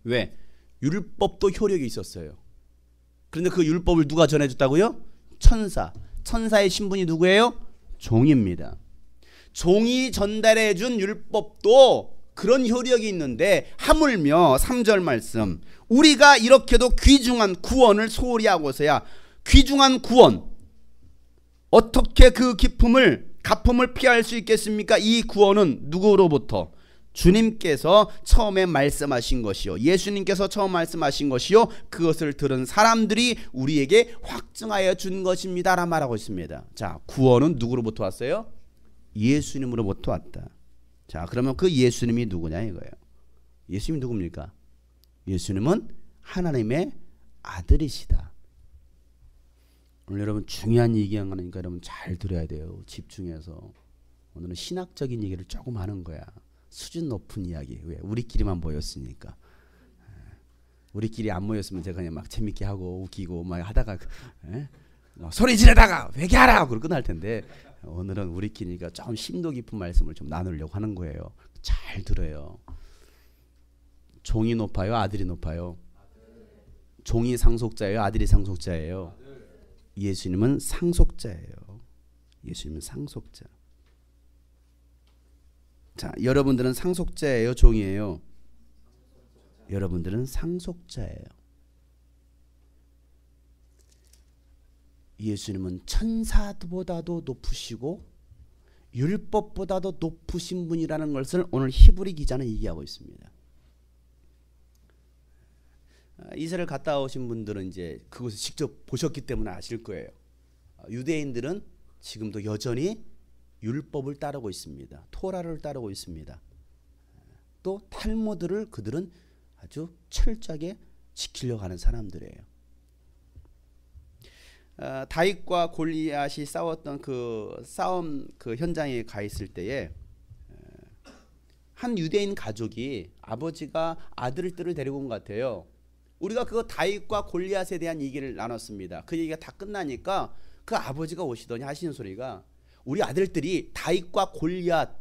왜? 율법도 효력이 있었어요. 그런데 그 율법을 누가 전해줬다고요? 천사. 천사의 신분이 누구예요? 종입니다. 종이 전달해준 율법도 그런 효력이 있는데 하물며 3절 말씀. 우리가 이렇게도 귀중한 구원을 소홀히 하고서야. 귀중한 구원. 어떻게 그 갚음을 피할 수 있겠습니까? 이 구원은 누구로부터? 주님께서 처음에 말씀하신 것이요, 예수님께서 처음 말씀하신 것이요, 그것을 들은 사람들이 우리에게 확증하여 준 것입니다 라고 말하고 있습니다. 자, 구원은 누구로부터 왔어요? 예수님으로부터 왔다. 자, 그러면 그 예수님이 누구냐 이거예요. 예수님이 누굽니까? 예수님은 하나님의 아들이시다. 오늘 여러분 중요한 얘기한 거니까 여러분 잘 들어야 돼요. 집중해서. 오늘은 신학적인 얘기를 조금 하는 거야. 수준 높은 이야기. 왜? 우리끼리만 모였으니까. 우리끼리 안 모였으면 제가 그냥 막 재밌게 하고 웃기고 막 하다가 소리 지르다가 회개하라 그러고 끝날 텐데, 오늘은 우리끼리니까 좀 심도 깊은 말씀을 좀 나누려고 하는 거예요. 잘 들어요. 종이 높아요? 아들이 높아요? 종이 상속자예요? 아들이 상속자예요? 예수님은 상속자예요. 예수님은 상속자. 자, 여러분들은 상속자예요? 종이에요? 여러분들은 상속자예요. 예수님은 천사보다도 높으시고 율법보다도 높으신 분이라는 것을 오늘 히브리 기자는 얘기하고 있습니다. 이스라엘 갔다 오신 분들은 이제 그것을 직접 보셨기 때문에 아실 거예요. 유대인들은 지금도 여전히 율법을 따르고 있습니다. 토라를 따르고 있습니다. 또 탈무드를 그들은 아주 철저하게 지키려고 하는 사람들이에요. 다윗과 골리앗이 싸웠던 그 싸움 그 현장에 가 있을 때에 한 유대인 가족이 아버지가 아들들을 데리고 온 것 같아요. 우리가 그거 다윗과 골리앗에 대한 얘기를 나눴습니다. 그 얘기가 다 끝나니까 그 아버지가 오시더니 하시는 소리가 우리 아들들이 다윗과 골리앗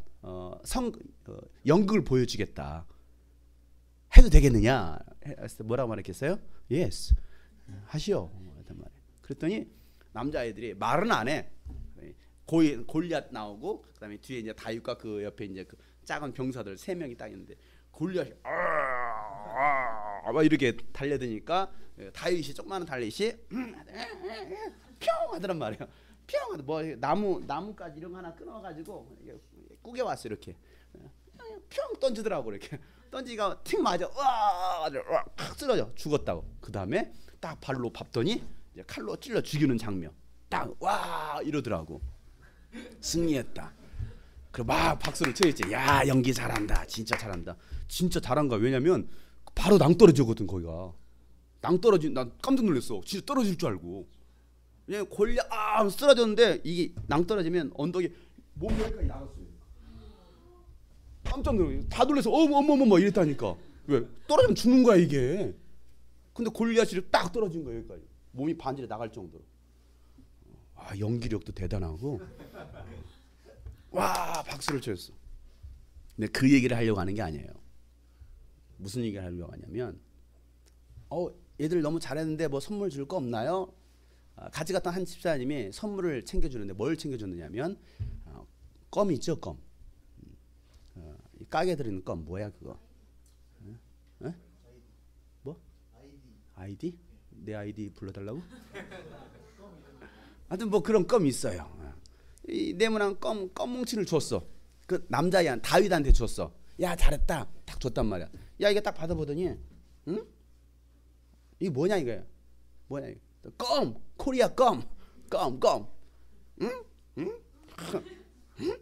연극을 보여주겠다. 해도 되겠느냐? 뭐라고 말했겠어요? Yes. 하시오. 그랬더니 남자아이들이 말은 안 해. 골리앗 나오고 그다음에 뒤에 이제 다윗과 그 옆에 이제 그 작은 병사들 3명이 딱 있는데 골리앗이 막 이렇게 달려드니까 다윗이 조그마한 다윗이 평 하더란 말이에요. 평 하더 뭐 나무까지 이런 거 하나 끊어가지고 꾸겨 왔어 이렇게 평 던지더라고 이렇게 던지가 틱 맞아 확 쓰러져 죽었다고. 그 다음에 딱 발로 밟더니 이제 칼로 찔러 죽이는 장면 딱 와 이러더라고. 승리했다. 그 막 박수를 쳐야지. 야 연기 잘한다. 진짜 잘한다. 진짜 잘한 거야. 왜냐면 바로 낭 떨어지거든 거기가. 낭 떨어진 난 깜짝 놀랐어. 진짜 떨어질 줄 알고. 왜냐면 골리앗 쓰러졌는데 이게 낭 떨어지면 언덕이 몸 여기까지 나갔어요. 깜짝 놀랐어. 다 놀라서 어머머머 이랬다니까. 왜 떨어지면 죽는 거야 이게. 근데 골리앗이 딱 떨어진 거야 여기까지. 몸이 반지에 나갈 정도로. 와 연기력도 대단하고. 와 박수를 쳤어. 근데 그 얘기를 하려고 하는 게 아니에요. 무슨 얘기를 하려고 하냐면 얘들 너무 잘했는데 뭐 선물 줄 거 없나요? 같이 갔던 한 집사님이 선물을 챙겨주는데 뭘 챙겨줬느냐면 껌 있죠 껌. 가게 들어있는 껌 뭐야 그거? 에? 뭐? 아이디? 내 아이디 불러달라고? 하여튼 뭐 그런 껌이 있어요. 이 네모난 껌 뭉치를 줬어. 그 남자야 다윗한테 줬어. 야 잘했다. 딱 줬단 말이야. 야 이게 딱 받아보더니 응? 이게 뭐냐 이거야. 뭐냐 이거. 껌 코리아 껌 응? 응? 응?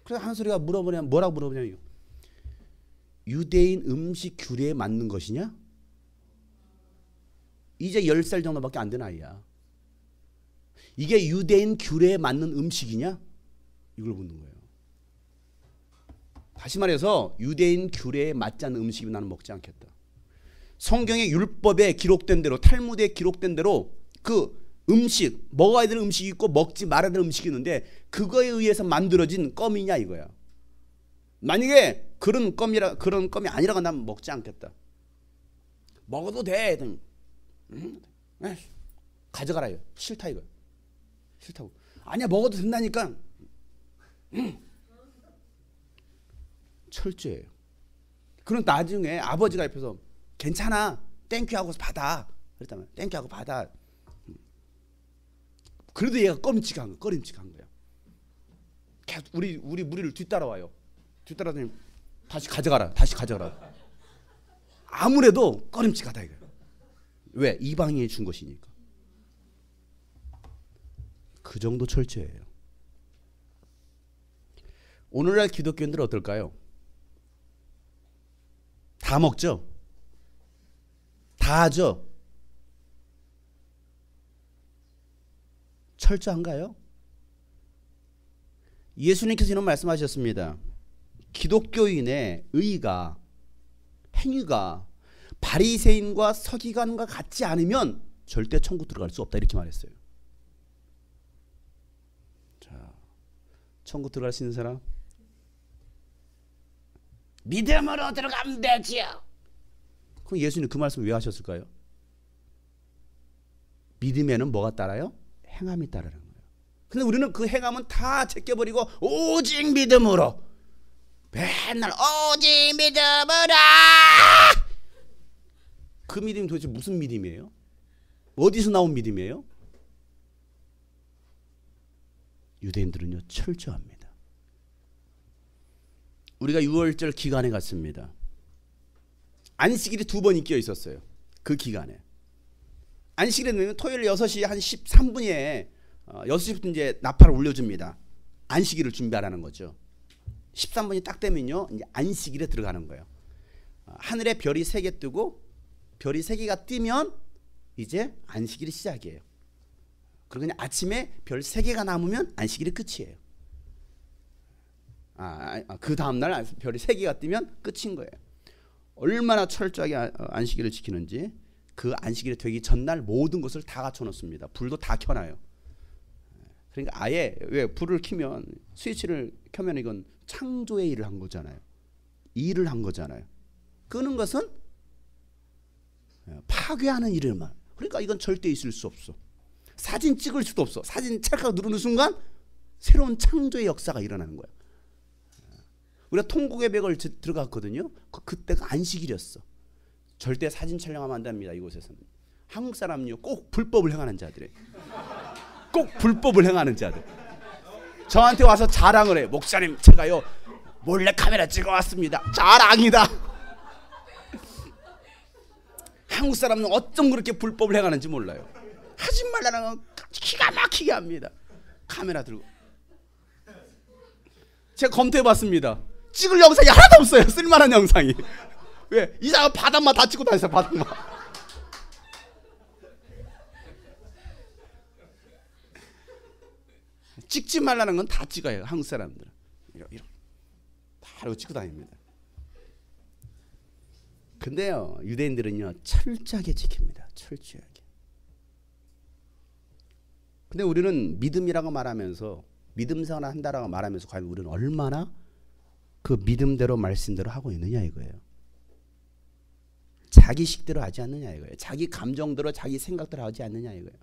그래서 한 소리가 뭐라고 물어보냐면 유대인 음식 규례에 맞는 것이냐? 이제 10살 정도밖에 안 된 아이야. 이게 유대인 규례에 맞는 음식이냐? 이걸 묻는 거예요. 다시 말해서 유대인 규례에 맞지 않는 음식이면 나는 먹지 않겠다. 성경의 율법에 기록된 대로 탈무드에 기록된 대로 그 음식 먹어야 되는 음식이 있고 먹지 말아야 되는 음식이 있는데 그거에 의해서 만들어진 껌이냐 이거야. 만약에 그런 껌이 아니라고 나면 먹지 않겠다. 먹어도 돼. 가져가라. 싫다 이거. 싫다고. 아니야 먹어도 된다니까. 철저해요. 그럼 나중에 아버지가 옆에서 괜찮아. 땡큐 하고 받아. 그랬다면 땡큐 하고 받아. 그래도 얘가 꺼림칙한 거야. 계속 우리 무리를 뒤따라와요. 뒤따라더니 다시 가져가라. 아무래도 꺼림칙하다 이거야. 왜? 이방인이 준 것이니까. 그 정도 철저해요. 오늘날 기독교인들은 어떨까요? 다 먹죠? 다 하죠? 철저한가요? 예수님께서 이런 말씀하셨습니다. 기독교인의 행위가 바리새인과 서기관과 같지 않으면 절대 천국 들어갈 수 없다 이렇게 말했어요. 자, 천국 들어갈 수 있는 사람? 믿음으로 들어가면 되지요. 그럼 예수님 그 말씀 왜 하셨을까요? 믿음에는 뭐가 따라요? 행함이 따르는 거예요. 근데 우리는 그 행함은 다 제껴버리고 오직 믿음으로 맨날 오직 믿음으로. 그 믿음이 도대체 무슨 믿음이에요? 어디서 나온 믿음이에요? 유대인들은요 철저합니다. 우리가 6월절 기간에 갔습니다. 안식일이 2번이 끼어 있었어요. 그 기간에. 안식일에는 토요일 6시 한 13분에 6시부터 이제 나팔을 올려줍니다. 안식일을 준비하라는 거죠. 13분이 딱 되면요 이제 안식일에 들어가는 거예요. 하늘에 별이 3개 뜨고 별이 3개가 뜨면 이제 안식일이 시작이에요. 그리고 그냥 아침에 별 3개가 남으면 안식일이 끝이에요. 그 다음날 별이 3개가 뜨면 끝인 거예요. 얼마나 철저하게 안식일을 지키는지. 그 안식일이 되기 전날 모든 것을 다 갖춰놓습니다. 불도 다 켜놔요. 그러니까 아예 왜 불을 켜면 스위치를 켜면 이건 창조의 일을 한 거잖아요. 일을 한 거잖아요. 끄는 것은 파괴하는 일을만. 그러니까 이건 절대 있을 수 없어. 사진 찍을 수도 없어. 사진 찰칵 누르는 순간 새로운 창조의 역사가 일어나는 거야. 우리가 통곡의 벽을 들어갔거든요. 그때가 안식일이었어. 절대 사진 촬영하면 안 됩니다. 이곳에서는. 한국 사람은요 꼭 불법을 행하는 자들이에요. 꼭 불법을 행하는 자들. 저한테 와서 자랑을 해. 목사님 제가요 몰래 카메라 찍어왔습니다. 자랑이다. 한국 사람은 어쩜 그렇게 불법을 행하는지 몰라요. 하지 말라는 건 기가 막히게 합니다. 카메라 들고. 제가 검토해봤습니다. 찍을 영상이 하나도 없어요. 쓸만한 영상이. 왜? 이자가 바닥만 다 찍고 다녔어요. 바닥만. 찍지 말라는 건 다 찍어요. 한국 사람들은. 이렇게 다 이러고 찍고 다닙니다. 근데요 유대인들은요 철저하게 지킵니다. 철저하게. 근데 우리는 믿음이라고 말하면서 믿음 생활을 한다라고 말하면서 과연 우리는 얼마나 그 믿음대로 말씀대로 하고 있느냐 이거예요. 자기 식대로 하지 않느냐 이거예요. 자기 감정대로 자기 생각대로 하지 않느냐 이거예요.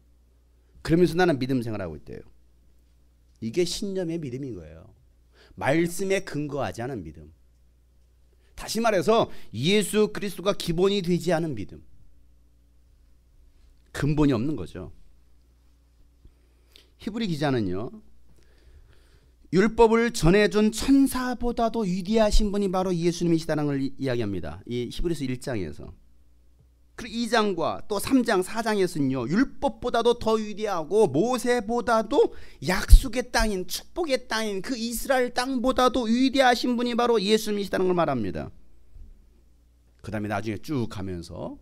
그러면서 나는 믿음 생활하고 있대요. 이게 신념의 믿음인 거예요. 말씀에 근거하지 않은 믿음. 다시 말해서 예수 그리스도가 기본이 되지 않은 믿음. 근본이 없는 거죠. 히브리 기자는요. 율법을 전해준 천사보다도 위대하신 분이 바로 예수님이시다는 걸 이야기합니다. 이 히브리서 1장에서. 그리고 2장과 또 3장, 4장에서는요. 율법보다도 더 위대하고 모세보다도 약속의 땅인 축복의 땅인 그 이스라엘 땅보다도 위대하신 분이 바로 예수님이시다는 걸 말합니다. 그 다음에 나중에 쭉 가면서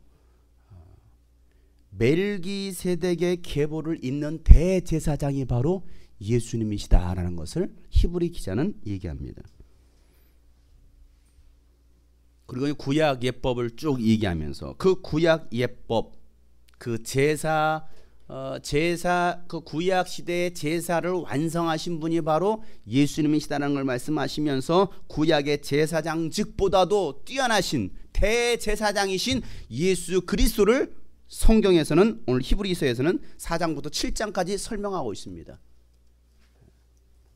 멜기세덱의 계보를 잇는 대제사장이 바로 예수님이시다라는 것을 히브리 기자는 얘기합니다. 그리고 구약 예법을 쭉 얘기하면서 그 구약 예법, 그 제사 그 구약 시대의 제사를 완성하신 분이 바로 예수님이시다는 걸 말씀하시면서 구약의 제사장직보다도 뛰어나신 대제사장이신 예수 그리스도를 성경에서는 오늘 히브리서에서는 4장부터 7장까지 설명하고 있습니다.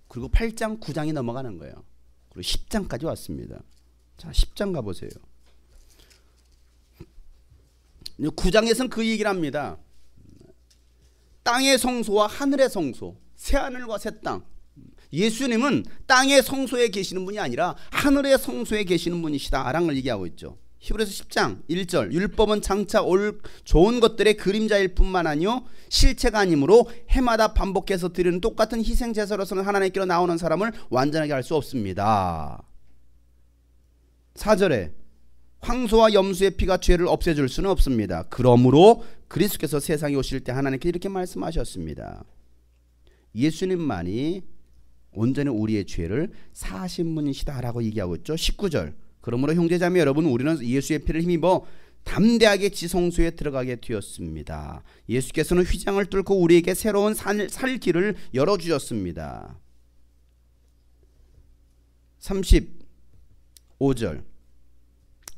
그리고 8장, 9장이 넘어가는 거예요. 그리고 10장까지 왔습니다. 자, 10장 가보세요. 9장에서는 그 얘기를 합니다. 땅의 성소와 하늘의 성소, 새하늘과 새 땅. 예수님은 땅의 성소에 계시는 분이 아니라 하늘의 성소에 계시는 분이시다라는 걸 얘기하고 있죠. 히브리서 10장 1절 율법은 장차 올 좋은 것들의 그림자일 뿐만 아니요 실체가 아니므로 해마다 반복해서 드리는 똑같은 희생제사로서는 하나님께로 나오는 사람을 완전하게 할 수 없습니다. 4절에 황소와 염소의 피가 죄를 없애줄 수는 없습니다. 그러므로 그리스도께서 세상에 오실 때 하나님께 이렇게 말씀하셨습니다. 예수님만이 온전히 우리의 죄를 사하신 분이시다라고 얘기하고 있죠. 19절 그러므로 형제자매 여러분 우리는 예수의 피를 힘입어 담대하게 지성소에 들어가게 되었습니다. 예수께서는 휘장을 뚫고 우리에게 새로운 살 길을 열어주셨습니다. 35절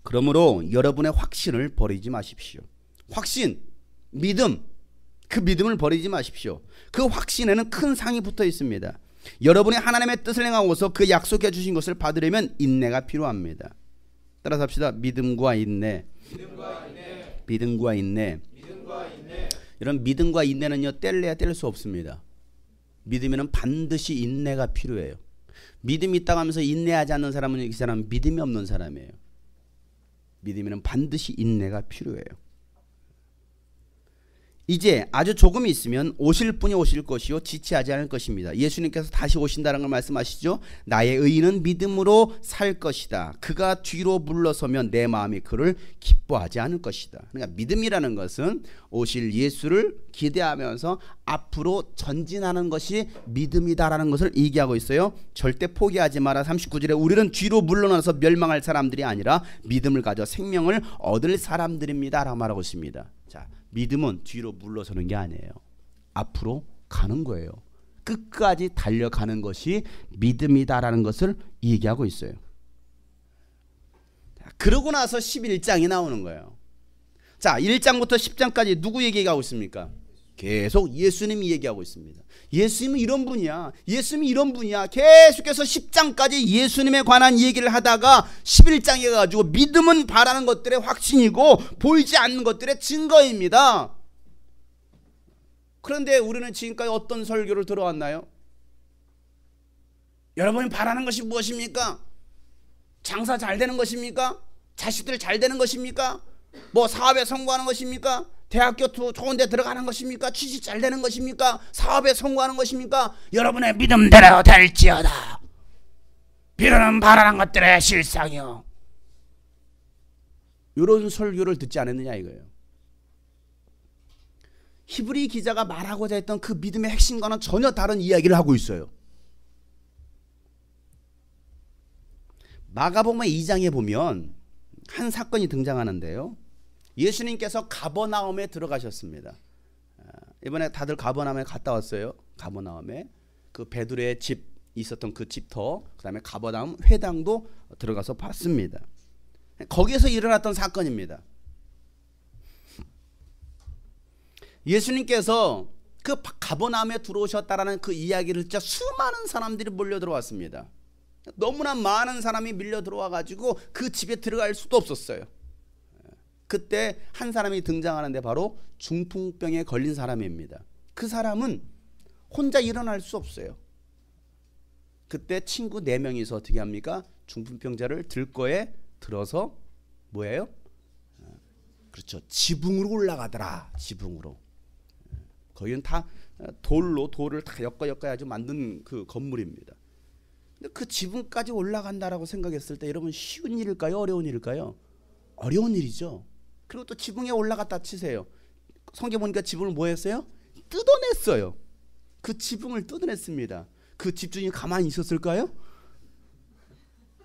그러므로 여러분의 확신을 버리지 마십시오. 확신, 믿음, 그 믿음을 버리지 마십시오. 그 확신에는 큰 상이 붙어 있습니다. 여러분이 하나님의 뜻을 행하고서 그 약속해 주신 것을 받으려면 인내가 필요합니다. 따라서 합시다. 믿음과 인내. 믿음과 인내. 이런 믿음과 인내는요 뗄래야 뗄 수 없습니다. 믿으면 반드시 인내가 필요해요. 믿음이 있다고 하면서 인내하지 않는 사람은 이 사람은 믿음이 없는 사람이에요. 믿으면 반드시 인내가 필요해요. 이제 아주 조금 있으면 오실 분이 오실 것이요 지체하지 않을 것입니다. 예수님께서 다시 오신다는 걸 말씀하시죠. 나의 의인은 믿음으로 살 것이다. 그가 뒤로 물러서면 내 마음이 그를 기뻐하지 않을 것이다. 그러니까 믿음이라는 것은 오실 예수를 기대하면서 앞으로 전진하는 것이 믿음이다라는 것을 얘기하고 있어요. 절대 포기하지 마라. 39절에 우리는 뒤로 물러나서 멸망할 사람들이 아니라 믿음을 가져 생명을 얻을 사람들입니다 라고 말하고 있습니다. 자, 믿음은 뒤로 물러서는 게 아니에요. 앞으로 가는 거예요. 끝까지 달려가는 것이 믿음이다라는 것을 얘기하고 있어요. 그러고 나서 11장이 나오는 거예요. 자, 1장부터 10장까지 누구 얘기하고 있습니까? 계속 예수님이 얘기하고 있습니다. 예수님은 이런 분이야. 예수님이 이런 분이야. 계속해서 10장까지 예수님에 관한 얘기를 하다가 11장에 가지고 믿음은 바라는 것들의 확신이고 보이지 않는 것들의 증거입니다. 그런데 우리는 지금까지 어떤 설교를 들어왔나요? 여러분이 바라는 것이 무엇입니까? 장사 잘 되는 것입니까? 자식들 잘 되는 것입니까? 뭐 사업에 성공하는 것입니까? 대학교 좋은 데 들어가는 것입니까? 취직 잘 되는 것입니까? 사업에 성공하는 것입니까? 여러분의 믿음대로 될지어다. 비로는 바라는 것들의 실상이요. 이런 설교를 듣지 않았느냐 이거예요. 히브리 기자가 말하고자 했던 그 믿음의 핵심과는 전혀 다른 이야기를 하고 있어요. 마가복음 2장에 보면 한 사건이 등장하는데요. 예수님께서 가버나움에 들어가셨습니다. 이번에 다들 가버나움에 갔다 왔어요. 가버나움에 그 베드로의 집 있었던 그 집터, 그다음에 가버나움 회당도 들어가서 봤습니다. 거기에서 일어났던 사건입니다. 예수님께서 그 가버나움에 들어오셨다라는 그 이야기를 듣자 수많은 사람들이 몰려 들어왔습니다. 너무나 많은 사람이 밀려 들어와 가지고 그 집에 들어갈 수도 없었어요. 그때 한 사람이 등장하는데 바로 중풍병에 걸린 사람입니다. 그 사람은 혼자 일어날 수 없어요. 그때 친구 4명이서 어떻게 합니까? 중풍병자를 들거에 들어서 뭐예요? 그렇죠. 지붕으로 올라가더라. 지붕으로. 거기는 다 돌을 다 엮어야지 만든 그 건물입니다. 근데 그 지붕까지 올라간다라고 생각했을 때 여러분 쉬운 일일까요? 어려운 일일까요? 어려운 일이죠. 그리고 또 지붕에 올라갔다 치세요. 성경 보니까 지붕을 뭐 했어요? 뜯어냈어요. 그 지붕을 뜯어냈습니다. 그 집주인이 가만히 있었을까요?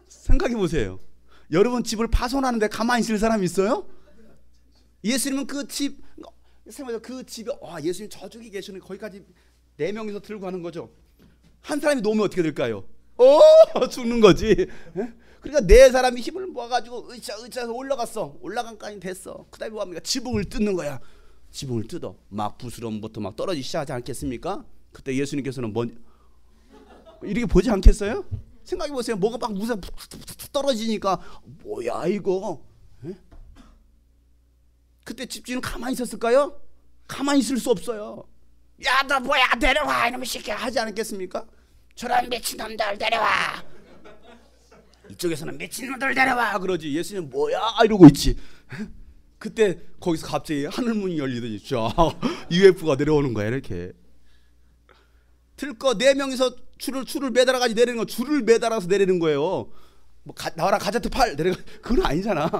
생각해 보세요. 여러분 집을 파손하는데 가만히 있을 사람이 있어요? 예수님은 그 집, 그 집에 예수님 저쪽에 계시는 거기까지 4명이서 들고 가는 거죠. 한 사람이 놓으면 어떻게 될까요? 죽는 거지. 그러니까 4사람이 힘을 모아가지고 의자에서 올라갔어. 올라간까지 됐어. 그 다음에 뭐 합니까? 지붕을 뜯는 거야. 지붕을 뜯어. 막 부스럼부터 막 떨어지기 시작하지 않겠습니까? 그때 예수님께서는 이렇게 보지 않겠어요? 생각해 보세요. 뭐가 막 무슨 떨어지니까 뭐야 이거. 그때 집주인은 가만히 있었을까요? 가만히 있을 수 없어요. 야, 너 뭐야 데려와 이놈의 새끼야 하지 않겠습니까? 저런 미친놈들 데려와. 이쪽에서는 미친놈들 데려와 그러지. 예수님 뭐야 이러고 있지. 그때 거기서 갑자기 하늘문이 열리더니 쫙 UFO가 내려오는 거야. 이렇게 들거 4명이서 줄을 매달아가지고 내리는 거. 줄을 매달아서 내리는 거예요. 뭐 나와라 가자트 팔 내려가. 그건 아니잖아.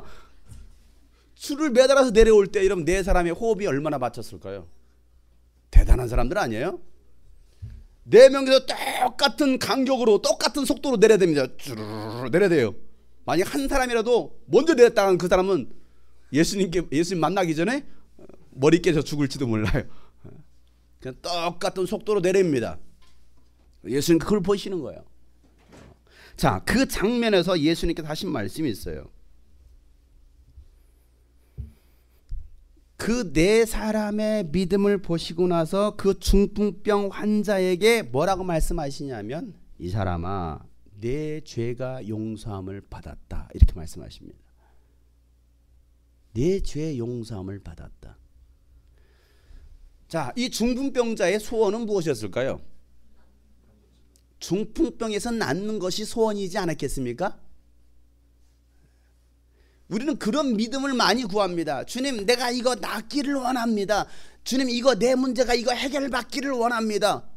줄을 매달아서 내려올 때 이러면 4사람의 호흡이 얼마나 맞췄을까요? 대단한 사람들 아니에요? 4명이서 똑같은 간격으로 똑같은 속도로 내려야 됩니다. 쭈르르 내려야 돼요. 만약 한 사람이라도 먼저 내렸다간 그 사람은 예수님 만나기 전에 머리 깨져 죽을지도 몰라요. 그냥 똑같은 속도로 내립니다. 예수님 그걸 보시는 거예요. 자, 그 장면에서 예수님께서 하신 말씀이 있어요. 그 4사람의 믿음을 보시고 나서 그 중풍병 환자에게 뭐라고 말씀하시냐면 이 사람아 내 죄가 용서함을 받았다 이렇게 말씀하십니다. 내 죄 용서함을 받았다. 자, 이 중풍병자의 소원은 무엇이었을까요? 중풍병에서 낫는 것이 소원이지 않았겠습니까? 우리는 그런 믿음을 많이 구합니다. 주님, 내가 이거 낫기를 원합니다. 주님 이거 내 문제가 이거 해결받기를 원합니다.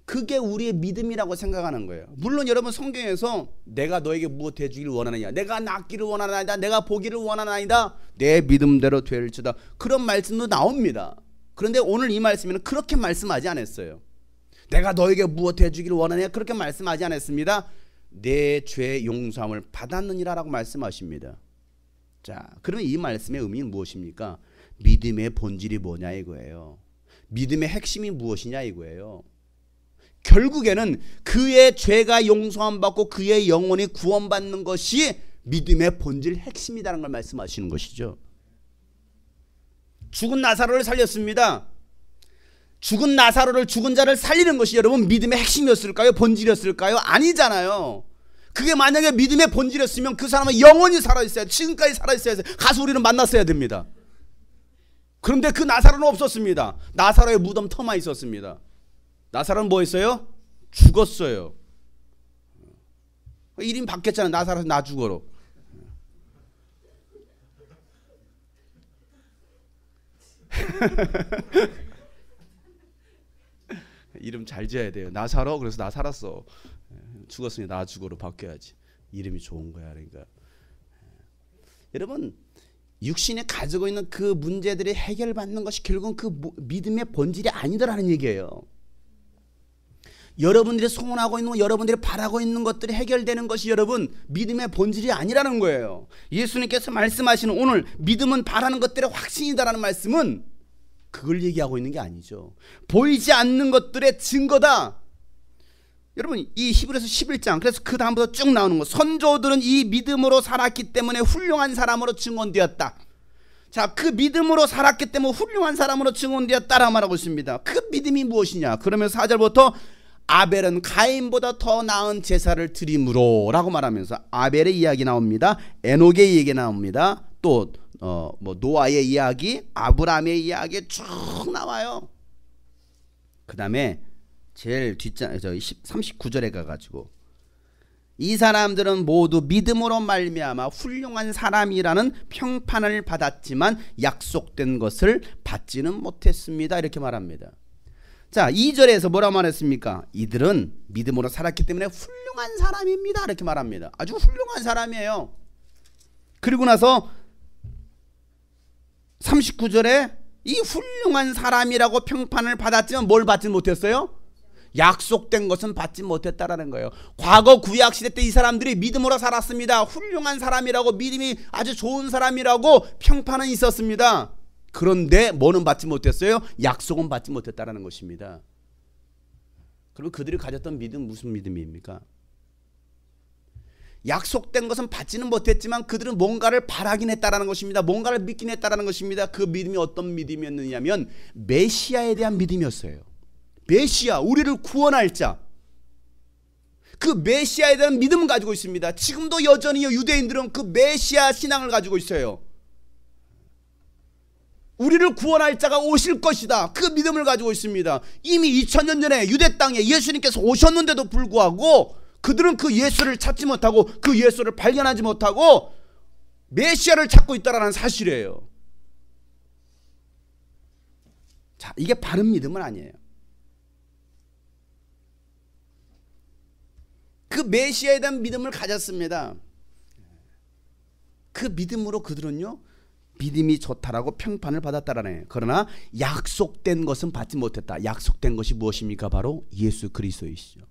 그게 우리의 믿음이라고 생각하는 거예요. 물론 여러분 성경에서 내가 너에게 무엇 해주기를 원하느냐, 내가 낫기를 원하나이다, 내가 보기를 원하나이다, 내 믿음대로 될지다, 그런 말씀도 나옵니다. 그런데 오늘 이 말씀에는 그렇게 말씀하지 않았어요. 내가 너에게 무엇 해주기를 원하느냐 그렇게 말씀하지 않았습니다. 내 죄 용서함을 받았느니라 라고 말씀하십니다. 자, 그러면 이 말씀의 의미는 무엇입니까? 믿음의 본질이 뭐냐 이거예요. 믿음의 핵심이 무엇이냐 이거예요. 결국에는 그의 죄가 용서함 받고 그의 영혼이 구원받는 것이 믿음의 본질 핵심이라는 걸 말씀하시는 것이죠. 죽은 나사로를 살렸습니다. 죽은 나사로를, 죽은 자를 살리는 것이 여러분 믿음의 핵심이었을까요? 본질이었을까요? 아니잖아요. 그게 만약에 믿음의 본질이었으면 그 사람은 영원히 살아있어야, 지금까지 살아있어야 가서 우리는 만났어야 됩니다. 그런데 그 나사로는 없었습니다. 나사로의 무덤 터만 있었습니다. 나사로는 뭐 했어요? 죽었어요. 이름 바뀌었잖아요. 나사로에서 나 죽어로. 이름 잘 지어야 돼요. 나사로, 그래서 나 살았어. 죽었으니 나 죽어로 바뀌어야지. 이름이 좋은 거야. 그러니까 여러분 육신이 가지고 있는 그 문제들이 해결받는 것이 결국은 그 믿음의 본질이 아니더라는 얘기예요. 여러분들이 소원하고 있는 것, 여러분들이 바라고 있는 것들이 해결되는 것이 여러분 믿음의 본질이 아니라는 거예요. 예수님께서 말씀하시는 오늘 믿음은 바라는 것들의 확신이다라는 말씀은 그걸 얘기하고 있는 게 아니죠. 보이지 않는 것들의 증거다. 여러분 이 히브리서 11장, 그래서 그 다음부터 쭉 나오는 거, 선조들은 이 믿음으로 살았기 때문에 훌륭한 사람으로 증언되었다. 자, 그 믿음으로 살았기 때문에 훌륭한 사람으로 증언되었다라고 말하고 있습니다. 그 믿음이 무엇이냐? 그러면 4절부터 아벨은 가인보다 더 나은 제사를 드림으로 라고 말하면서 아벨의 이야기 나옵니다. 에녹의 얘기 나옵니다. 또 뭐 노아의 이야기, 아브라함의 이야기 쭉 나와요. 그 다음에 제일 뒷장 39절에 가가지고 이 사람들은 모두 믿음으로 말미암아 훌륭한 사람이라는 평판을 받았지만 약속된 것을 받지는 못했습니다. 이렇게 말합니다. 자, 2절에서 뭐라고 말했습니까? 이들은 믿음으로 살았기 때문에 훌륭한 사람입니다. 이렇게 말합니다. 아주 훌륭한 사람이에요. 그리고 나서 39절에 이 훌륭한 사람이라고 평판을 받았지만 뭘 받지 못했어요? 약속된 것은 받지 못했다라는 거예요. 과거 구약시대 때 이 사람들이 믿음으로 살았습니다. 훌륭한 사람이라고, 믿음이 아주 좋은 사람이라고 평판은 있었습니다. 그런데 뭐는 받지 못했어요? 약속은 받지 못했다라는 것입니다. 그리고 그들이 가졌던 믿음 무슨 믿음입니까? 약속된 것은 받지는 못했지만 그들은 뭔가를 바라긴 했다라는 것입니다. 뭔가를 믿긴 했다라는 것입니다. 그 믿음이 어떤 믿음이었느냐면 메시아에 대한 믿음이었어요. 메시아, 우리를 구원할 자, 그 메시아에 대한 믿음을 가지고 있습니다. 지금도 여전히 유대인들은 그 메시아 신앙을 가지고 있어요. 우리를 구원할 자가 오실 것이다, 그 믿음을 가지고 있습니다. 이미 2000년 전에 유대 땅에 예수님께서 오셨는데도 불구하고 그들은 그 예수를 찾지 못하고 그 예수를 발견하지 못하고 메시아를 찾고 있다는 사실이에요. 자, 이게 바른 믿음은 아니에요. 그 메시아에 대한 믿음을 가졌습니다. 그 믿음으로 그들은요 믿음이 좋다라고 평판을 받았다라네. 그러나 약속된 것은 받지 못했다. 약속된 것이 무엇입니까? 바로 예수 그리스도이시죠.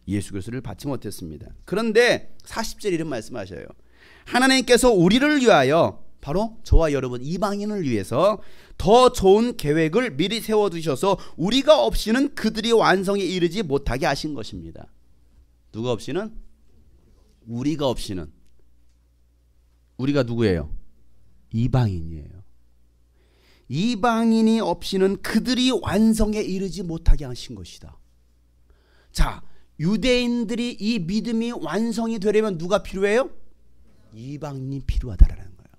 예수 그리스도를 받지 못했습니다. 그런데 40절 이런 말씀하셔요. 하나님께서 우리를 위하여, 바로 저와 여러분 이방인을 위해서 더 좋은 계획을 미리 세워두셔서 우리가 없이는 그들이 완성에 이르지 못하게 하신 것입니다. 누가 없이는? 우리가 없이는. 우리가 누구예요? 이방인이에요. 이방인이 없이는 그들이 완성에 이르지 못하게 하신 것이다. 자, 유대인들이 이 믿음이 완성이 되려면 누가 필요해요? 이방인이 필요하다라는 거예요.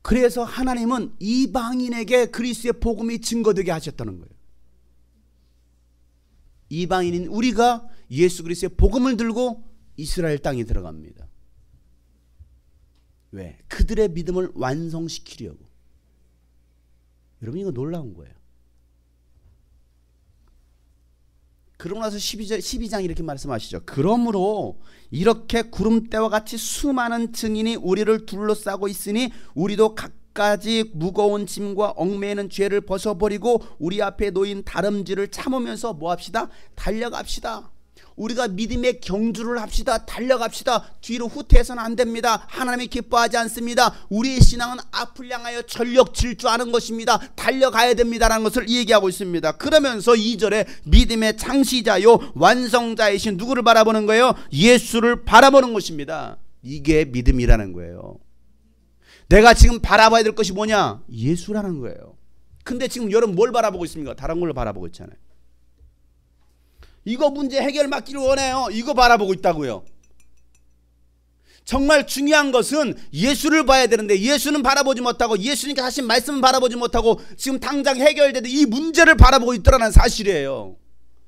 그래서 하나님은 이방인에게 그리스도의 복음이 증거되게 하셨다는 거예요. 이방인인 우리가 예수 그리스도의 복음을 들고 이스라엘 땅에 들어갑니다. 왜? 그들의 믿음을 완성시키려고. 여러분 이거 놀라운 거예요. 그러고 나서 12장 이렇게 말씀하시죠. 그러므로 이렇게 구름대와 같이 수많은 증인이 우리를 둘러싸고 있으니 우리도 갖가지 무거운 짐과 얽매이는 죄를 벗어버리고 우리 앞에 놓인 다름질을 참으면서 뭐합시다? 달려갑시다. 우리가 믿음의 경주를 합시다. 달려갑시다. 뒤로 후퇴해서는 안 됩니다. 하나님이 기뻐하지 않습니다. 우리의 신앙은 앞을 향하여 전력 질주하는 것입니다. 달려가야 됩니다라는 것을 얘기하고 있습니다. 그러면서 2절에 믿음의 창시자요 완성자이신 누구를 바라보는 거예요? 예수를 바라보는 것입니다. 이게 믿음이라는 거예요. 내가 지금 바라봐야 될 것이 뭐냐? 예수라는 거예요. 근데 지금 여러분 뭘 바라보고 있습니까? 다른 걸 바라보고 있잖아요. 이거 문제 해결 맡기를 원해요. 이거 바라보고 있다고요. 정말 중요한 것은 예수를 봐야 되는데 예수는 바라보지 못하고 예수님께서 하신 말씀은 바라보지 못하고 지금 당장 해결되는 이 문제를 바라보고 있더라는 사실이에요.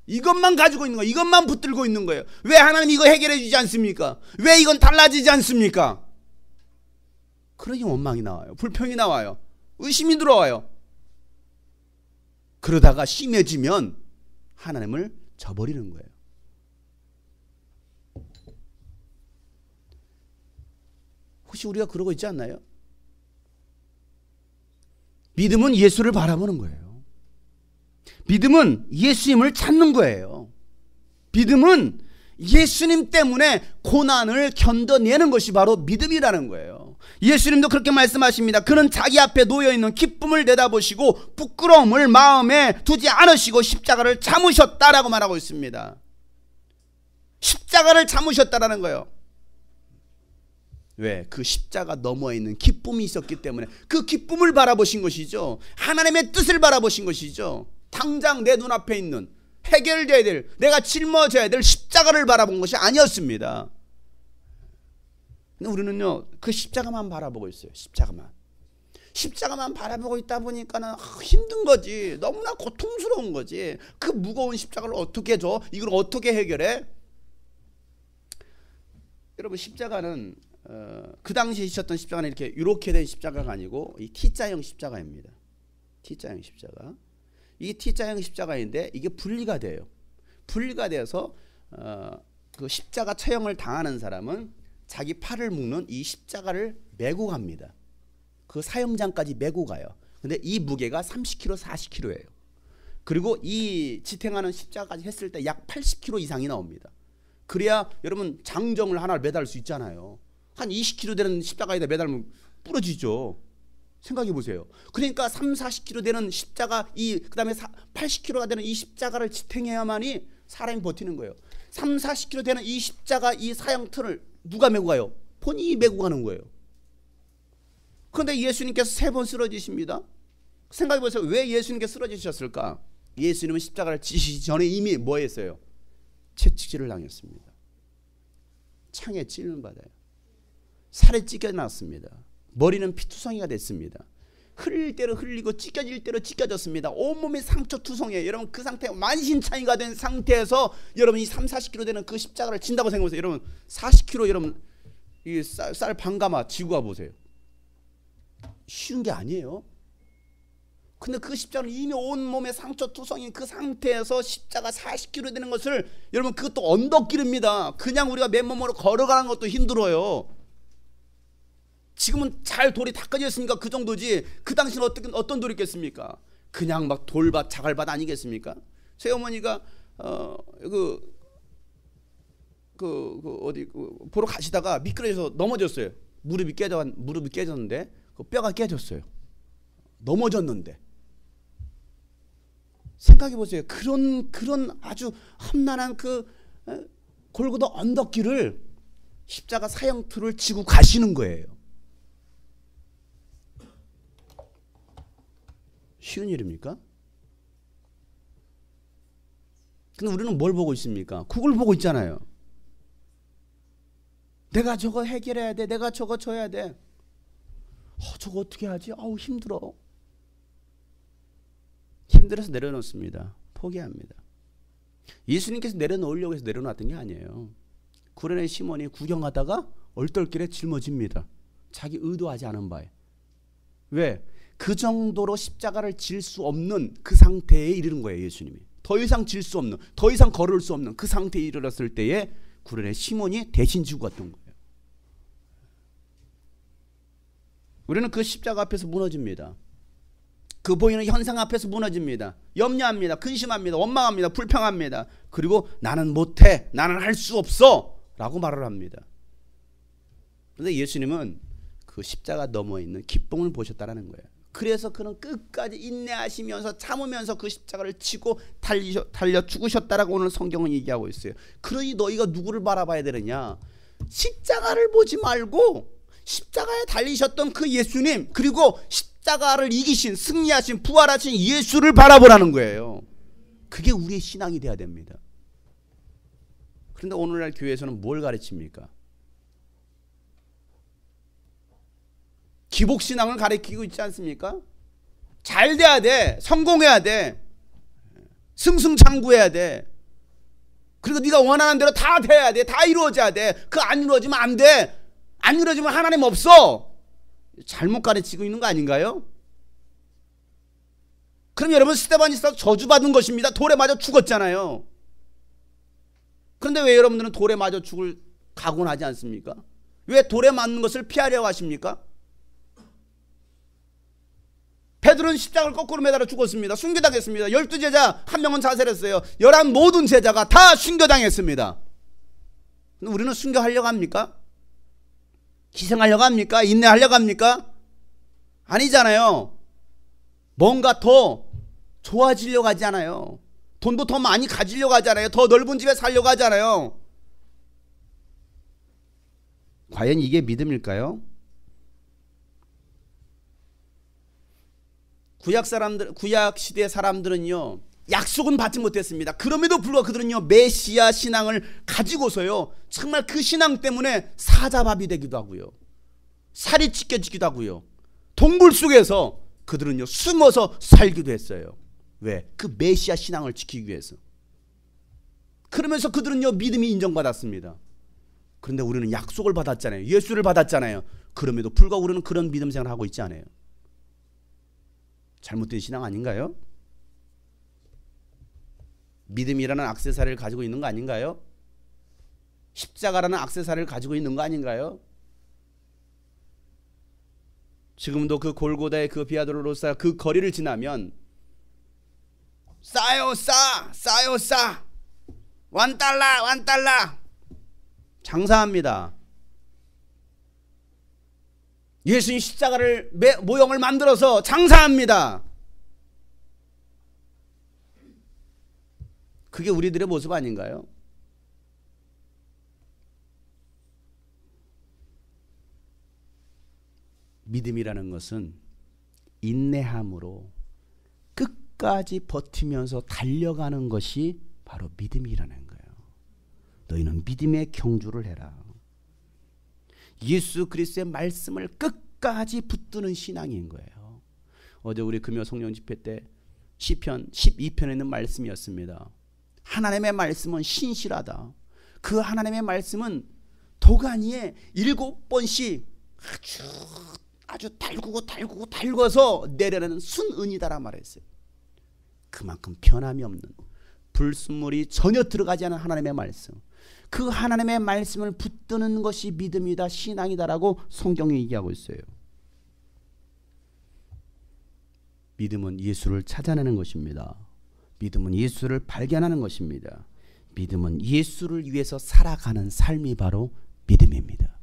이것만 가지고 있는 거예요. 이것만 붙들고 있는 거예요. 왜 하나님 이거 해결해 주지 않습니까? 왜 이건 달라지지 않습니까? 그러니 원망이 나와요. 불평이 나와요. 의심이 들어와요. 그러다가 심해지면 하나님을 저버리는 거예요. 혹시 우리가 그러고 있지 않나요? 믿음은 예수를 바라보는 거예요. 믿음은 예수님을 찾는 거예요. 믿음은 예수님 때문에 고난을 견뎌내는 것이 바로 믿음이라는 거예요. 예수님도 그렇게 말씀하십니다. 그는 자기 앞에 놓여있는 기쁨을 내다보시고 부끄러움을 마음에 두지 않으시고 십자가를 참으셨다라고 말하고 있습니다. 십자가를 참으셨다라는 거예요. 왜? 그 십자가 너머에 있는 기쁨이 있었기 때문에 그 기쁨을 바라보신 것이죠. 하나님의 뜻을 바라보신 것이죠. 당장 내 눈앞에 있는 해결돼야 될, 내가 짊어져야 될 십자가를 바라본 것이 아니었습니다. 근데 우리는요 그 십자가만 바라보고 있어요. 십자가만 바라보고 있다 보니까는 힘든 거지. 너무나 고통스러운 거지. 그 무거운 십자가를 어떻게 줘? 이걸 어떻게 해결해? 여러분 십자가는 그 당시에 있었던 십자가는 이렇게 된 십자가가 아니고 이 T자형 십자가입니다. T자형 십자가. 이게 T자형 십자가인데 이게 분리가 돼요. 분리가 돼서 그 십자가 처형을 당하는 사람은 자기 팔을 묶는 이 십자가를 메고 갑니다. 그 사형장까지 메고 가요. 근데 이 무게가 30kg, 40kg예요. 그리고 이 지탱하는 십자가까지 했을 때 약 80kg 이상이 나옵니다. 그래야 여러분 장정을 하나를 매달 수 있잖아요. 한 20kg 되는 십자가에다 매달면 부러지죠. 생각해 보세요. 그러니까 3, 40kg 되는 십자가 그다음에 80kg가 되는 이 십자가를 지탱해야만이 사람이 버티는 거예요. 3, 40kg 되는 이 십자가 이 사형틀을 누가 메고 가요? 본인이 메고 가는 거예요. 그런데 예수님께서 3번 쓰러지십니다. 생각해 보세요. 왜 예수님께서 쓰러지셨을까? 예수님은 십자가를 지시기 전에 이미 뭐 했어요? 채찍질을 당했습니다. 창에 찔림 받아요. 살에 찢겨났습니다. 머리는 피투성이가 됐습니다. 흘릴 대로 흘리고 찢겨질 대로 찢겨졌습니다. 온몸이 상처 투성이에요. 여러분 그 상태 만신창이가 된 상태에서 여러분 이 3, 40kg 되는 그 십자가를 진다고 생각해보세요. 여러분 40kg 여러분 이 쌀 반가마 지고 가보세요. 쉬운 게 아니에요. 근데 그 십자가는 이미 온몸에 상처 투성인 그 상태에서 십자가 40kg 되는 것을 여러분 그것도 언덕길입니다. 그냥 우리가 맨몸으로 걸어가는 것도 힘들어요. 지금은 잘 돌이 닦아져 있으니까 그 정도지 그 당시는 어떤 돌이 있겠습니까? 그냥 막 돌밭 자갈밭 아니겠습니까? 제 어머니가 어디 보러 가시다가 미끄러져서 넘어졌어요. 무릎이 깨졌는데 그 뼈가 깨졌어요. 넘어졌는데 생각해 보세요. 그런 아주 험난한 그 골고다 언덕길을 십자가 사형틀을 지고 가시는 거예요. 쉬운 일입니까? 근데 우리는 뭘 보고 있습니까? 그걸 보고 있잖아요. 내가 저거 해결해야 돼. 내가 저거 줘야 돼. 저거 어떻게 하지? 아우 힘들어. 힘들어서 내려놓습니다. 포기합니다. 예수님께서 내려놓으려고 해서 내려놨던 게 아니에요. 구레네 시몬이 구경하다가 얼떨결에 짊어집니다. 자기 의도하지 않은 바에. 왜? 그 정도로 십자가를 질 수 없는 그 상태에 이르는 거예요. 예수님이 더 이상 질 수 없는, 더 이상 걸을 수 없는 그 상태에 이르렀을 때에 구레네 시몬이 대신 지고 갔던 거예요. 우리는 그 십자가 앞에서 무너집니다. 그 보이는 현상 앞에서 무너집니다. 염려합니다. 근심합니다. 원망합니다. 불평합니다. 그리고 나는 못해, 나는 할 수 없어 라고 말을 합니다. 그런데 예수님은 그 십자가 너머에 있는 기쁨을 보셨다는 거예요. 그래서 그는 끝까지 인내하시면서 참으면서 그 십자가를 치고 달려 죽으셨다라고 오늘 성경은 얘기하고 있어요. 그러니 너희가 누구를 바라봐야 되느냐? 십자가를 보지 말고 십자가에 달리셨던 그 예수님, 그리고 십자가를 이기신, 승리하신, 부활하신 예수를 바라보라는 거예요. 그게 우리의 신앙이 돼야 됩니다. 그런데 오늘날 교회에서는 뭘 가르칩니까? 기복신앙을 가르치고 있지 않습니까? 잘 돼야 돼, 성공해야 돼, 승승장구해야 돼, 그리고 네가 원하는 대로 다 돼야 돼, 다 이루어져야 돼. 그 안 이루어지면 안 돼. 안 이루어지면 하나님 없어. 잘못 가르치고 있는 거 아닌가요? 그럼 여러분, 스데반이 저주받은 것입니다. 돌에 맞아 죽었잖아요. 그런데 왜 여러분들은 돌에 맞아 죽을 각오는 하지 않습니까? 왜 돌에 맞는 것을 피하려고 하십니까? 베드로는 십자가를 거꾸로 매달아 죽었습니다. 순교당했습니다. 12제자 한 명은 자살했어요. 11 모든 제자가 다 순교당했습니다. 근데 우리는 순교하려고 합니까? 희생하려고 합니까? 인내하려고 합니까? 아니잖아요. 뭔가 더 좋아지려고 하지 않아요. 돈도 더 많이 가지려고 하잖아요. 더 넓은 집에 살려고 하잖아요. 과연 이게 믿음일까요? 구약 시대 사람들은요, 약속은 받지 못했습니다. 그럼에도 불구하고 그들은요, 메시아 신앙을 가지고서요, 정말 그 신앙 때문에 사자밥이 되기도 하고요, 살이 찢겨지기도 하고요, 동굴 속에서 그들은요 숨어서 살기도 했어요. 왜? 그 메시아 신앙을 지키기 위해서. 그러면서 그들은요 믿음이 인정받았습니다. 그런데 우리는 약속을 받았잖아요. 예수를 받았잖아요. 그럼에도 불구하고 우리는 그런 믿음 생활을 하고 있지 않아요. 잘못된 신앙 아닌가요? 믿음이라는 액세서리를 가지고 있는 거 아닌가요? 십자가라는 액세서리를 가지고 있는 거 아닌가요? 지금도 그 골고다의 그 비아돌로로사 그 거리를 지나면 싸요 싸 $1 장사합니다. 예수님 십자가를 모형을 만들어서 장사합니다. 그게 우리들의 모습 아닌가요? 믿음이라는 것은 인내함으로 끝까지 버티면서 달려가는 것이 바로 믿음이라는 거예요. 너희는 믿음의 경주를 해라. 예수 그리스도의 말씀을 끝까지 붙드는 신앙인 거예요. 어제 우리 금요 성령 집회 때 시편 12편에 있는 말씀이었습니다. 하나님의 말씀은 신실하다. 그 하나님의 말씀은 도가니에 7번씩 아주 달구어서 내려내는 순은이다라 말했어요. 그만큼 변함이 없는, 불순물이 전혀 들어가지 않은 하나님의 말씀, 그 하나님의 말씀을 붙드는 것이 믿음이다, 신앙이다라고 성경이 얘기하고 있어요. 믿음은 예수를 찾아내는 것입니다. 믿음은 예수를 발견하는 것입니다. 믿음은 예수를 위해서 살아가는 삶이 바로 믿음입니다.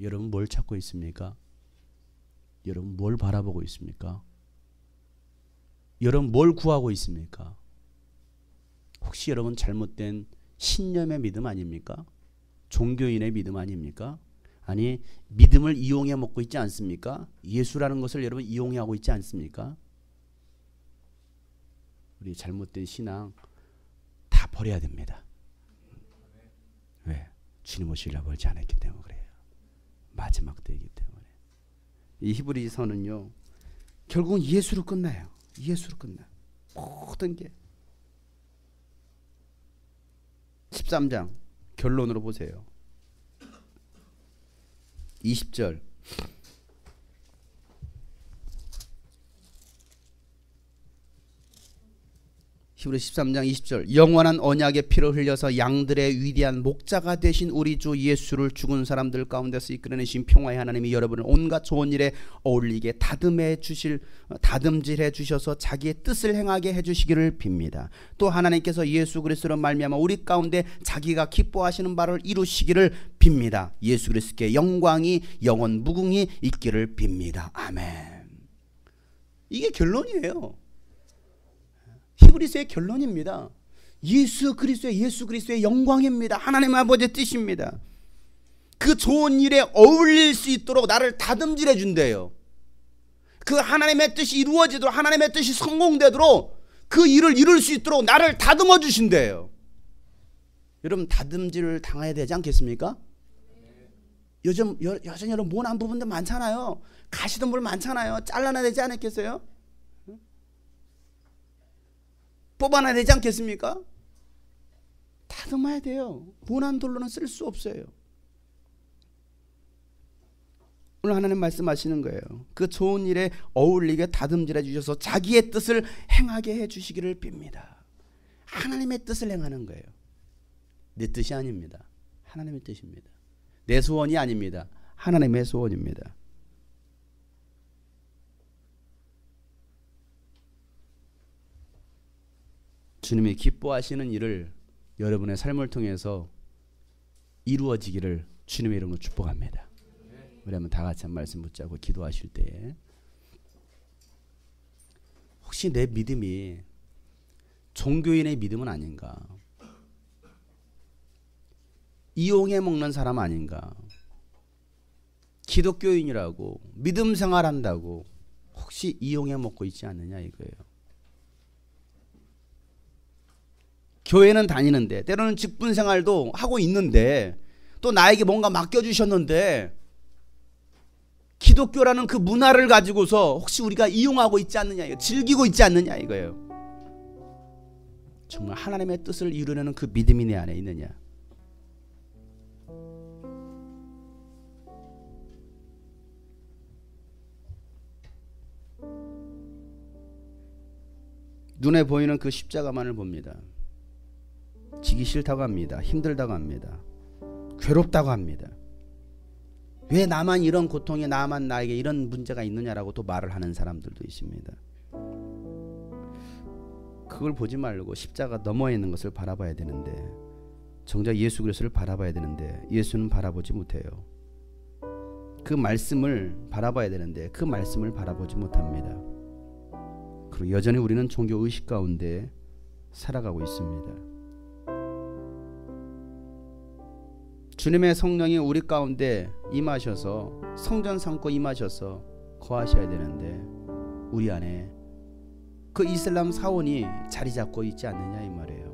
여러분 뭘 찾고 있습니까? 여러분 뭘 바라보고 있습니까? 여러분 뭘 구하고 있습니까? 혹시 여러분 잘못된 신념의 믿음 아닙니까? 종교인의 믿음 아닙니까? 아니 믿음을 이용해 먹고 있지 않습니까? 예수라는 것을 여러분 이용하고 있지 않습니까? 우리 잘못된 신앙 다 버려야 됩니다. 왜? 주님 오시려 벌지 않았기 때문에 그래요. 마지막 때이기 때문에. 이 히브리서는요 결국은 예수로 끝나요. 예수로 끝나. 모든 게. 13장 결론으로 보세요. 20절 히브리서 13장 20절 영원한 언약의 피를 흘려서 양들의 위대한 목자가 되신 우리 주 예수를 죽은 사람들 가운데서 이끌어내신 평화의 하나님이 여러분을 온갖 좋은 일에 어울리게 다듬질해 주셔서 자기의 뜻을 행하게 해주시기를 빕니다. 또 하나님께서 예수 그리스도로 말미암아 우리 가운데 자기가 기뻐하시는 바를 이루시기를 빕니다. 예수 그리스도께 영광이 영원 무궁히 있기를 빕니다. 아멘. 이게 결론이에요. 히브리서의 결론입니다. 예수 그리스도의 영광입니다. 하나님 아버지의 뜻입니다. 그 좋은 일에 어울릴 수 있도록 나를 다듬질해 준대요. 그 하나님의 뜻이 이루어지도록, 하나님의 뜻이 성공되도록, 그 일을 이룰 수 있도록 나를 다듬어 주신대요. 여러분 다듬질을 당해야 되지 않겠습니까? 여전히 여러분 모난 부분들 많잖아요. 가시던 분 많잖아요. 잘라내야 되지 않겠어요? 뽑아놔야 되지 않겠습니까? 다듬어야 돼요. 모난 돌로는 쓸 수 없어요. 오늘 하나님 말씀하시는 거예요. 그 좋은 일에 어울리게 다듬질해 주셔서 자기의 뜻을 행하게 해주시기를 빕니다. 하나님의 뜻을 행하는 거예요. 내 뜻이 아닙니다. 하나님의 뜻입니다. 내 소원이 아닙니다. 하나님의 소원입니다. 주님이 기뻐하시는 일을 여러분의 삶을 통해서 이루어지기를 주님의 이름으로 축복합니다. 우리 한번 다 같이 한 말씀 붙잡고 기도하실 때에 혹시 내 믿음이 종교인의 믿음은 아닌가? 이용해 먹는 사람 아닌가? 기독교인이라고 믿음 생활한다고 혹시 이용해 먹고 있지 않느냐 이거예요. 교회는 다니는데 때로는 직분 생활도 하고 있는데 또 나에게 뭔가 맡겨주셨는데 기독교라는 그 문화를 가지고서 혹시 우리가 이용하고 있지 않느냐 이거, 즐기고 있지 않느냐 이거예요. 정말 하나님의 뜻을 이루려는 그 믿음이 내 안에 있느냐. 눈에 보이는 그 십자가만을 봅니다. 지기 싫다고 합니다. 힘들다고 합니다. 괴롭다고 합니다. 왜 나만 이런 고통에 나만 나에게 이런 문제가 있느냐라고 또 말을 하는 사람들도 있습니다. 그걸 보지 말고 십자가 너머에 있는 것을 바라봐야 되는데 정작 예수 그리스도를 바라봐야 되는데 예수는 바라보지 못해요. 그 말씀을 바라봐야 되는데 그 말씀을 바라보지 못합니다. 그리고 여전히 우리는 종교 의식 가운데 살아가고 있습니다. 주님의 성령이 우리 가운데 임하셔서 성전 삼고 임하셔서 거하셔야 되는데 우리 안에 그 이슬람 사원이 자리 잡고 있지 않느냐 이 말이에요.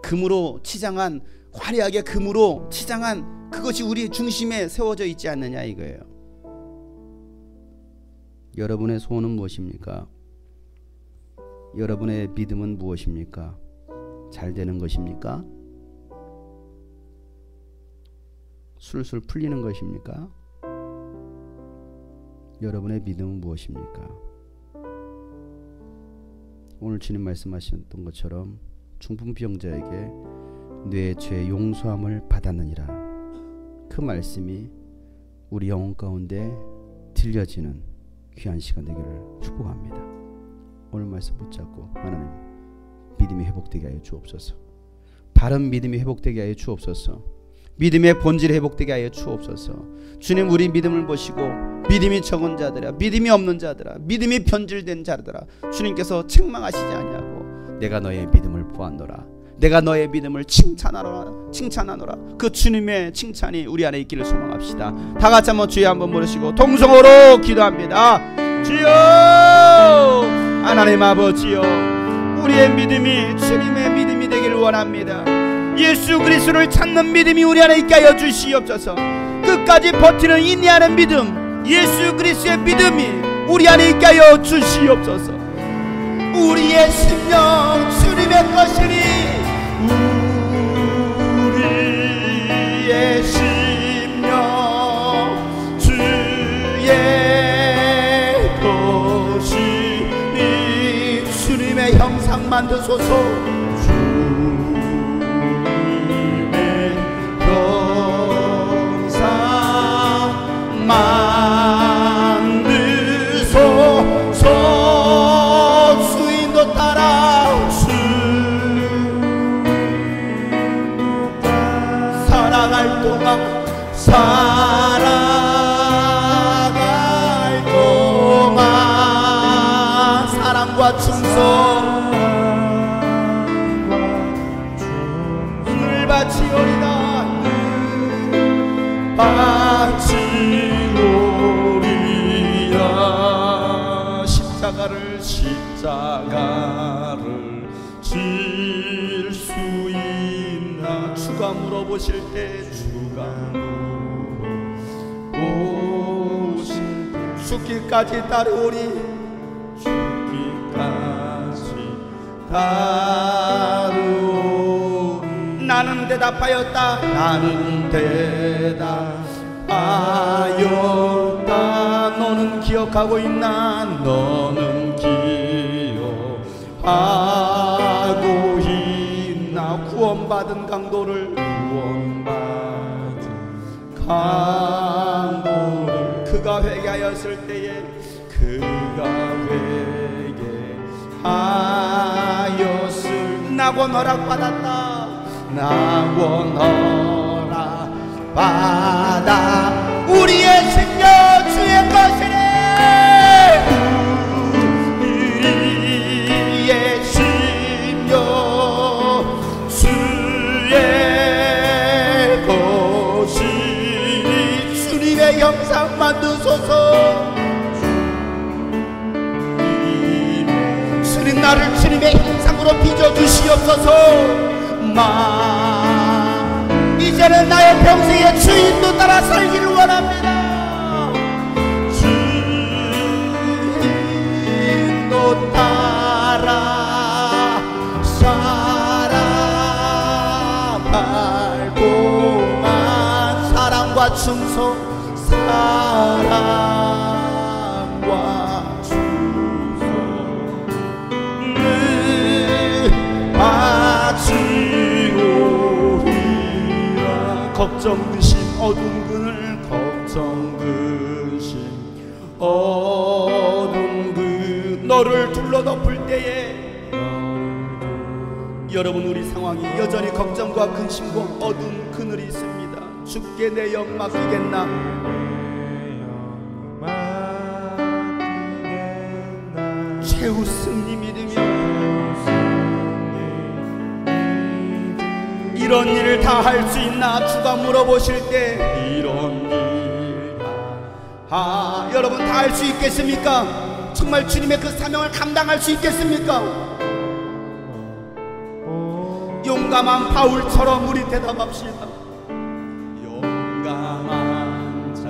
금으로 치장한, 화려하게 금으로 치장한 그것이 우리 중심에 세워져 있지 않느냐 이거예요. 여러분의 소원은 무엇입니까? 여러분의 믿음은 무엇입니까? 잘 되는 것입니까? 술술 풀리는 것입니까? 여러분의 믿음은 무엇입니까? 오늘 주님 말씀하셨던 것처럼 중풍병자에게 내 죄 용서함을 받았느니라. 그 말씀이 우리 영혼 가운데 들려지는 귀한 시간 되기를 축복합니다. 오늘 말씀 붙잡고 하나님 믿음이 회복되게 하여 주옵소서. 바른 믿음이 회복되게 하여 주옵소서. 믿음의 본질이 회복되게 하여 주옵소서. 주님 우리 믿음을 보시고 믿음이 적은 자들아, 믿음이 없는 자들아, 믿음이 변질된 자들아 주님께서 책망하시지 아니하고 내가 너의 믿음을 보았노라, 내가 너의 믿음을 칭찬하노라. 그 주님의 칭찬이 우리 안에 있기를 소망합시다. 다 같이 한번 주여 한번 부르시고 통성으로 기도합니다. 주여 하나님 아버지여, 우리의 믿음이 주님의 믿음이 되기를 원합니다. 예수 그리스도를 찾는 믿음이 우리 안에 있게 하여 주시옵소서. 끝까지 버티는 인내하는 믿음, 예수 그리스도의 믿음이 우리 안에 있게 하여 주시옵소서. 우리의 심령 주님의 것이니 우리의 심령 주의 것이니 주님의 형상만 만드소서. 주님의 형상 만드소서. 주인도 따라 살아갈 동안 사랑과 충성 늘 바치오리다. 바치오리라. 십자가를 질 수 있나. 주가 물어보실 때 주가 물어보실 죽기까지 따르오리. 죽기까지 따르오리. 나는 대답하였다. 나는 대답하였다. 너는 기억하고 있나. 너는 기억하고 있나. 구원받은 강도를 그가 회개하였을 때에 낙원 허락받았다. 낙원 허락받아 우리의 심령 주의 것이래. 우리의 심령 주의 것이니 주님의 형상 만드소서. 주님 나를 주님의 형상으로 빚어주시옵소서. 이제는 나의 평생의 주인도 따라 살기를 원합니다. 주인도 따라 살아갈 동안 사랑과 충성 사랑과 충성 늘 바치오리라. 걱정 근심 어둠 그늘 걱정 근심 어둠 그 너를 둘러덮을 때에 여러분 우리 상황이 여전히 걱정과 근심과 어두운 그늘이 있습니다. 주께 내 영 맡기겠나. 최후 승리 믿으며 이런 일을 다 할 수 있나. 주가 물어보실 때 이런 일 여러분 다 할 수 있겠습니까? 정말 주님의 그 사명을 감당할 수 있겠습니까? 용감한 바울처럼 우리 대답합시다. 용감한 자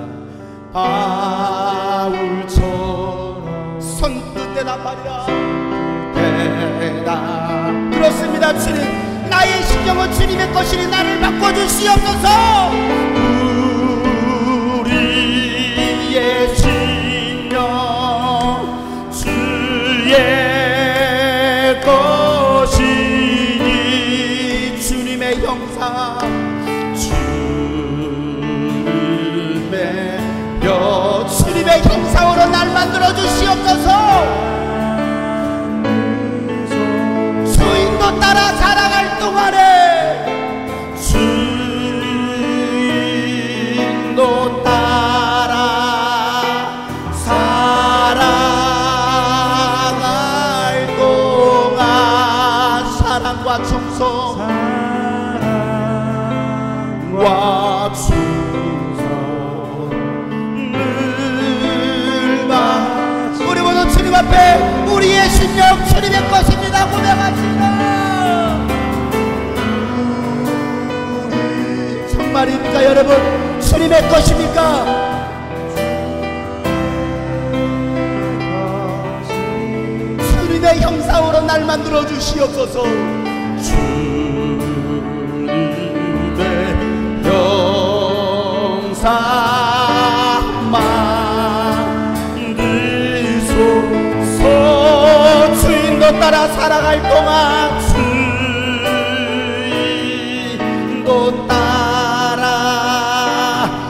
바울처럼 선뜻 대답하리라. 대답. 그렇습니다. 주님 나의 신경은 주님의 것이니 나를 바꿔주시옵소서. 우리의 신경 주의 것이니 주님의 형상 주님의 형상으로 날 만들어 주시옵소서. 주인도 따라 살아갈 동안에 주인도 따라 살아갈 동안 사랑과 충성과 우리 모두 주님 앞에 우리의 심령 주님의 것입니다 고백합시다. 정말입니까 여러분? 주님의 것입니까? 주님의 형상으로 날 만들어 주시옵소서. 주님의 형상만 주인도 따라 따라 살아갈 동안 주인도 따라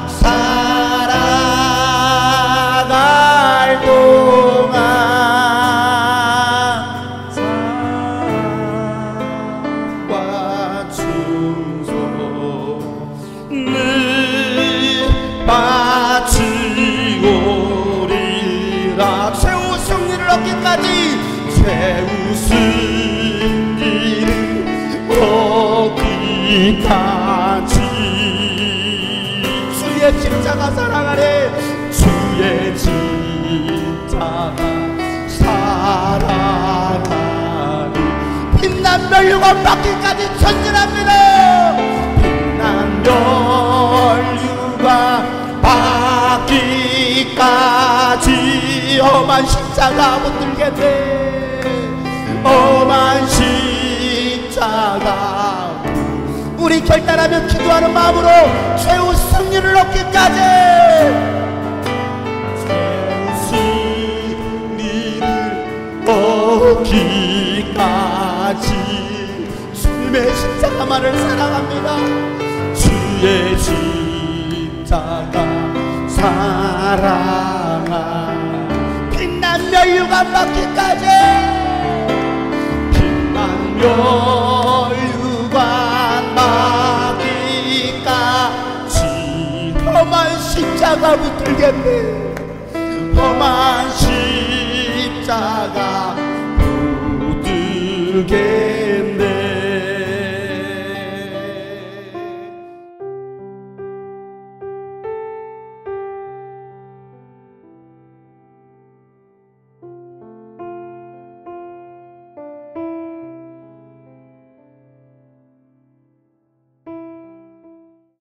살아갈 동안 사랑과 충성을 바치오리라. 최후 승리를 얻기까지, 최후 승리를 얻기까지 주의 십자가 사랑하네. 주의 십자가 사랑하네. 빛난 멸류관 받기까지 전진합니다. 빛난 멸류관 받기까지 험한 십자가 붙들겠네. 험한 십자가. 우리 결단하며 기도하는 마음으로 최후 승리를 얻기까지, 최후 승리를 얻기까지 주님의 십자가만을 사랑합니다. 주의 십자가 사랑하. 빛난 멸류관 받기까지, 빛난 멸류관 받기까지 험한 십자가 붙들겠네. 험한 십자가